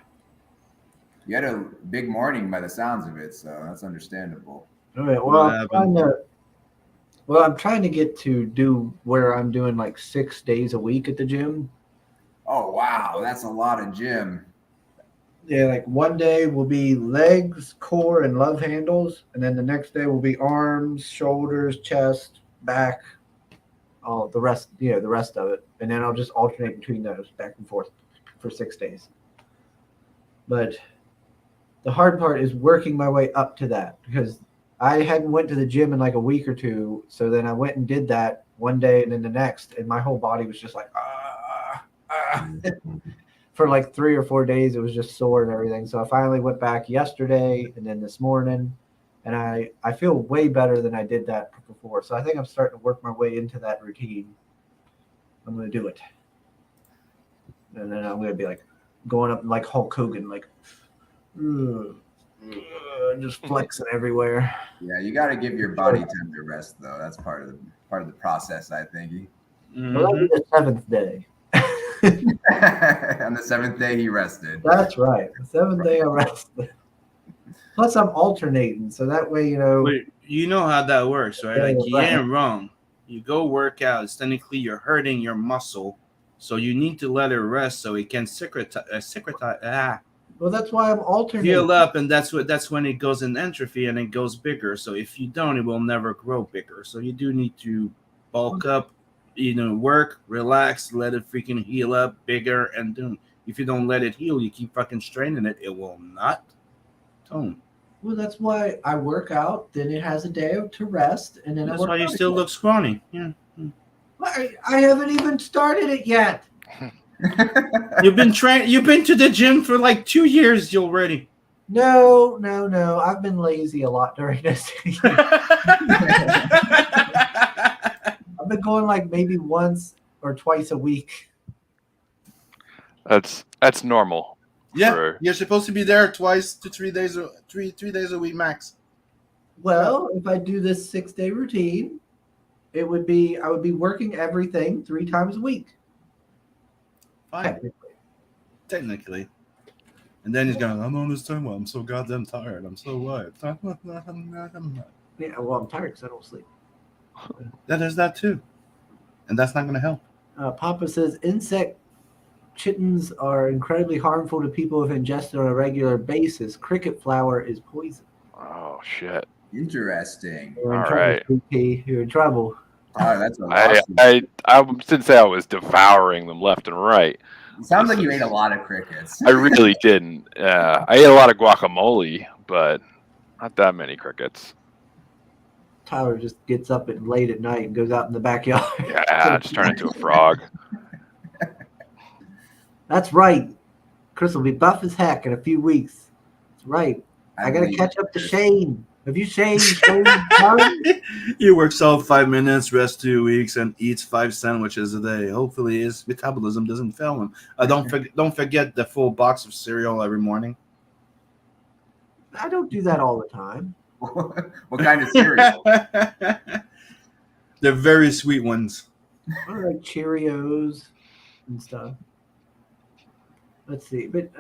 You had a big morning by the sounds of it, so that's understandable. All right. Well, I'm trying to get to do where I'm doing like 6 days a week at the gym. Oh, wow. That's a lot of gym. Yeah, like one day will be legs, core, and love handles. And then the next day will be arms, shoulders, chest, back, all the rest of it. And then I'll just alternate between those back and forth for 6 days. But the hard part is working my way up to that because I hadn't went to the gym in like a week or two. So then I went and did that one day and then the next, and my whole body was just like, For like 3 or 4 days, it was just sore and everything. So I finally went back yesterday and then this morning, and I feel way better than I did that before. So I think I'm starting to work my way into that routine. I'm going to do it. And then I'm going to be like going up like Hulk Hogan, like just flexing everywhere. Yeah, you got to give your body time to rest, though. That's part of the process, I think. Well, that'll be the 7th day. On the 7th day, he rested. That's right. The 7th day, I rested. Plus, I'm alternating, so that way, But you know how that works, right? Like, you ain't wrong. You go work out. It's technically you're hurting your muscle, so you need to let it rest so it can Well, that's why I'm alternating. heal up, and that's when it goes in entropy and it goes bigger. So if you don't, it will never grow bigger. So you do need to bulk up. Work, relax, let it freaking heal up bigger, and if you don't let it heal, you keep fucking straining it, it will not tone. Well, that's why I work out, then it has a day to rest, and then that's why you still look scrawny. Yeah. I haven't even started it yet. You've been to the gym for like 2 years already. No. I've been lazy a lot during this. I've been going like maybe once or twice a week. That's normal. Yeah, you're supposed to be there 2 to 3 days, 3 days a week max. Well, if I do this 6-day routine, I would be working everything 3 times a week. Fine. Technically. And then he's going, I'm on this time. Well, I'm so goddamn tired. I'm so what? Yeah, well, I'm tired because I don't sleep. There's that too. And that's not going to help. Papa says insect chittens are incredibly harmful to people if ingested on a regular basis. Cricket flour is poison. Oh, shit. Interesting. All right. You're in trouble. Oh, that's a I didn't say I was devouring them left and right. It sounds like you ate a lot of crickets. I really didn't. I ate a lot of guacamole, but not that many crickets. Tyler just gets up late at night and goes out in the backyard. Yeah, just turn into a frog. That's right. Chris will be buff as heck in a few weeks. That's right. I got to catch up to Shane. Have you shaved Shane? He works out 5 minutes, rests 2 weeks, and eats 5 sandwiches a day. Hopefully his metabolism doesn't fail him. Don't forget the full box of cereal every morning. I don't do that all the time. What kind of cereal? They're very sweet ones. I like Cheerios. and stuff. Let's see, but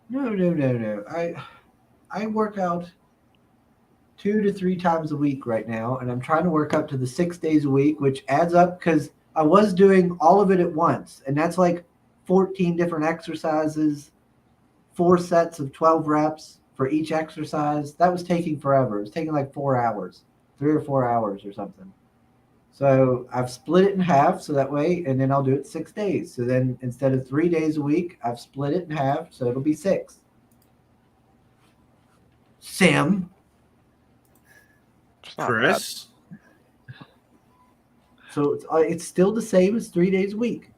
no. I work out 2 to 3 times a week right now, and I'm trying to work up to the 6 days a week, which adds up because I was doing all of it at once, and that's like 14 different exercises, 4 sets of 12 reps for each exercise. That was taking forever. It was taking like 4 hours, 3 or 4 hours or something. So I've split it in half so that way, and then I'll do it 6 days. So then instead of 3 days a week, I've split it in half, so it'll be 6. Sam. It's not Chris. So it's still the same as 3 days a week.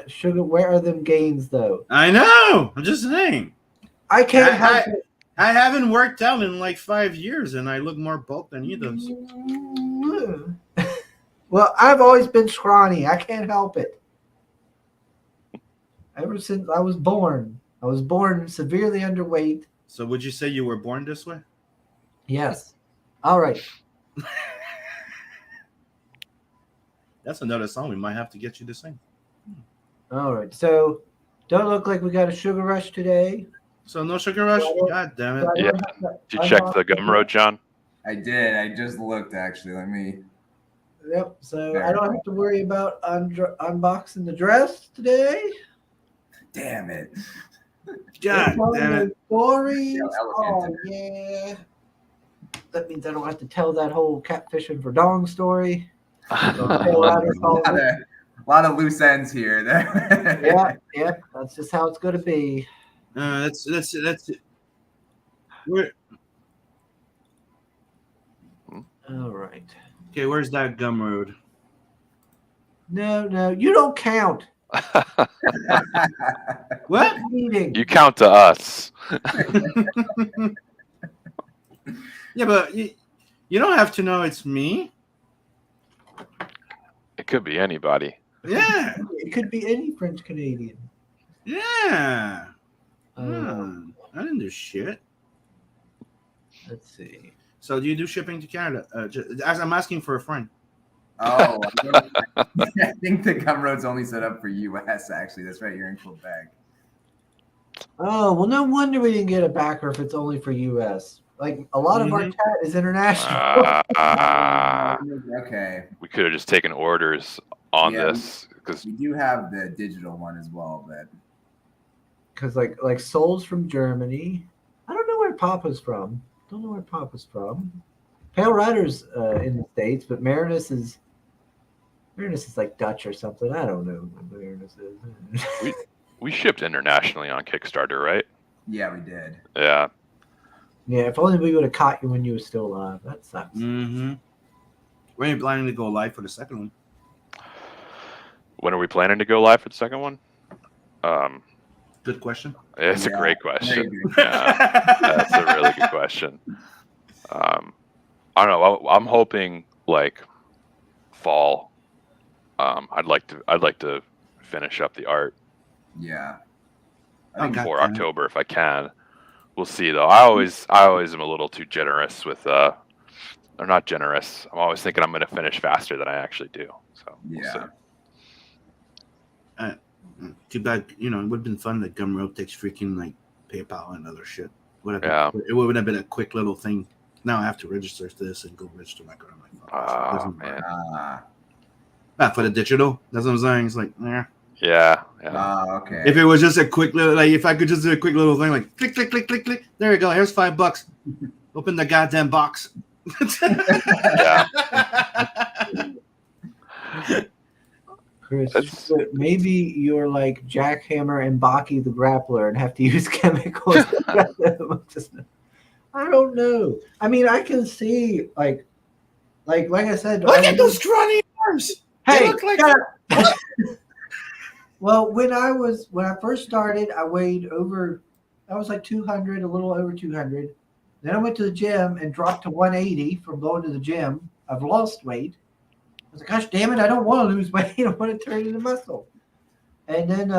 Sugar, where are them gains though? I know. I'm just saying. I can't help it. I haven't worked out in like 5 years, and I look more bulk than he does. Well, I've always been scrawny. I can't help it. Ever since I was born severely underweight. So would you say you were born this way? Yes. All right. That's another song we might have to get you to sing. All right. So don't look like we got a sugar rush today. So no sugar rush? God damn it. Yeah. Did you check the Gumroad, John? I did. I just looked actually. Let me. Yep. So I don't have to worry about unboxing the dress today. Damn it. God damn it. Stories. Yeah, Oh, yeah. That means I don't have to tell that whole catfishing for dong story. A lot of loose ends here. Yeah. That's just how it's going to be. That's where. All right. Okay, where's that Gumroad? No, you don't count. What? Eating. You count to us. Yeah, but you don't have to know it's me. It could be anybody. Yeah. It could be any French Canadian. Yeah. I didn't do shit. Let's see. So do you do shipping to Canada? As I'm asking for a friend. Oh, I think the Gumroad's only set up for U.S. Actually, that's right. You're in Quebec. Oh, well, no wonder we didn't get a backer if it's only for U.S. Like a lot of our chat is international. Okay. We could have just taken orders on this because We do have the digital one as well, but Because like Soul's from Germany. I don't know where Papa's from. Pale Rider's in the States, but Marinus is like Dutch or something. I don't know what Marinus is. we shipped internationally on Kickstarter, right? yeah, we did. Yeah. Yeah, if only we would have caught you when you were still alive. That sucks. Mm-hmm. When are you planning to go live for the second one? When are we planning to go live for the second one? Good question. It's a great Very question. good. Yeah, that's a really good question. I don't know. I'm hoping like fall. I'd like to finish up the art Yeah. before October if I can. We'll see though. I always am a little too generous with or not generous. I'm always thinking I'm going to finish faster than I actually do. So we'll see. Too bad, it would have been fun that Gumroad takes freaking like PayPal and other shit. It would have been a quick little thing. Now I have to register this and go register my card on my phone. Man. For the digital, that's what I'm saying. It's like, nah. Yeah. Okay. If it was just a quick little, like, if I could just do a quick little thing, like click, click, click, click, click. There you go. Here's $5. Open the goddamn box. Yeah. Chris, maybe you're like Jackhammer and Baki the Grappler and have to use chemicals. I don't know. I mean, I can see like I said. Look at those scrawny arms. Hey, look like well, when I first started, I was like 200, a little over 200. Then I went to the gym and dropped to 180 from going to the gym. I've lost weight. I was like, gosh damn it, I don't want to lose weight. I want to turn into muscle. And then,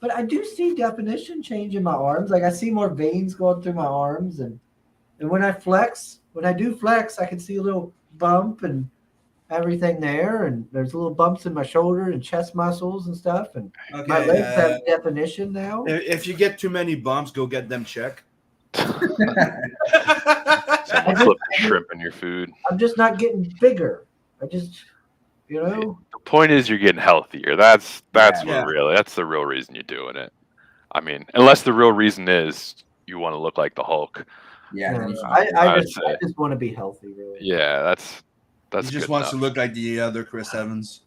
but I do see definition change in my arms. Like I see more veins going through my arms. And when I do flex, I can see a little bump. And everything there, and there's little bumps in my shoulder and chest muscles and stuff, and Okay. my legs have definition now. If you get too many bumps, go get them checked. Flip shrimp in your food. I'm just not getting bigger. I just, you know. The point is, you're getting healthier. That's Yeah. that's the real reason you're doing it. I mean, unless the real reason is you want to look like the Hulk. Yeah. then you should- I just want to be healthy, really. Yeah, that's He just good wants to enough. look like the other Chris Evans.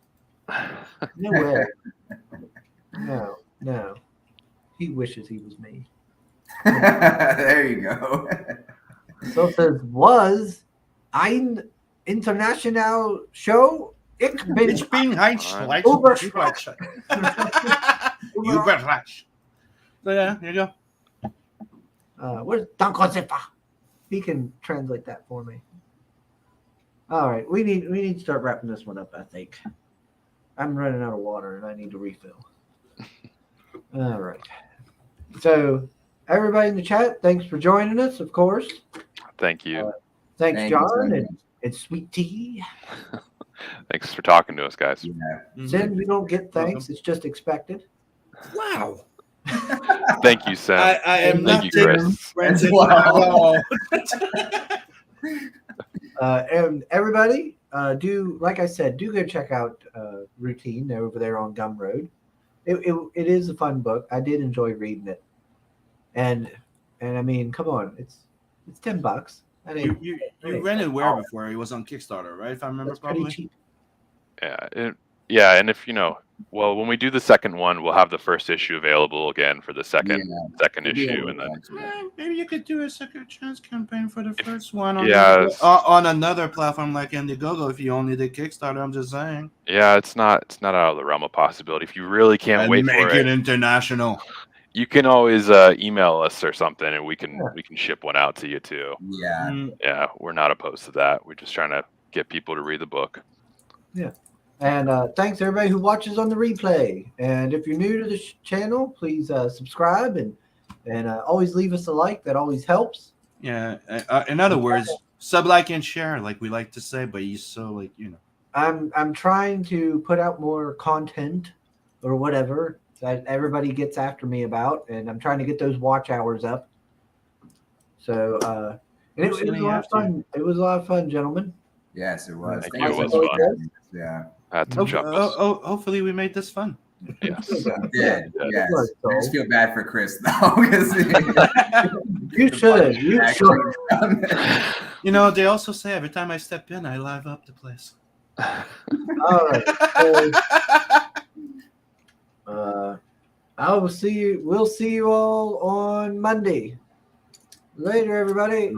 No way. No. He wishes he was me. There you go. So it says, was ein international show? Ich bin Ich bin ein Überschwach. Überrasch. So yeah, here you go. Where's Don Josefa? He can translate that for me. All right, we need to start wrapping this one up, I think. I'm running out of water and I need to refill. All right. So everybody in the chat, thanks for joining us, of course. Thank you. Thanks, Thank you so John, much. and Sweet Tea. Thanks for talking to us, guys. Yeah. Zen, we don't get thanks. It's just expected. Wow. Thank you, Sam. I am Thank not you, taking Chris. friends That's wow. And everybody, like I said, do go check out Routine over there on Gumroad. It is a fun book. I did enjoy reading it, and I mean, come on, it's $10. That ain't- You rented where before? It was on Kickstarter, right? If I remember that's pretty properly. cheap. Yeah, and if well, when we do the second one, we'll have the first issue available again for the second issue, and then Maybe you could do a second chance campaign for the first one on, Yeah, on another platform like Indiegogo if you only did Kickstarter. I'm just saying. yeah, it's not out of the realm of possibility. If you really can't And wait make for it it, international. you can always email us or something, and we can ship one out to you too. Yeah. Yeah, we're not opposed to that. We're just trying to get people to read the book. And thanks everybody who watches on the replay. And if you're new to the channel, please subscribe and always leave us a like. That always helps. Yeah. In other words, sub, like, and share, like we like to say. But you so I'm trying to put out more content or whatever that everybody gets after me about, and I'm trying to get those watch hours up. So and it was a lot of fun. It was a lot of fun, gentlemen. Yes, it was. Thank Thank you, you it so was much. fun. Yeah. Had some chuckles. Hopefully we made this fun. Yes. Yeah. Yeah. Yes. Right, so- I just feel bad for Chris though, because You should. You should. You know, they also say every time I step in, I live up the place. All right. So, I will see you. We'll see you all on Monday. Later, everybody.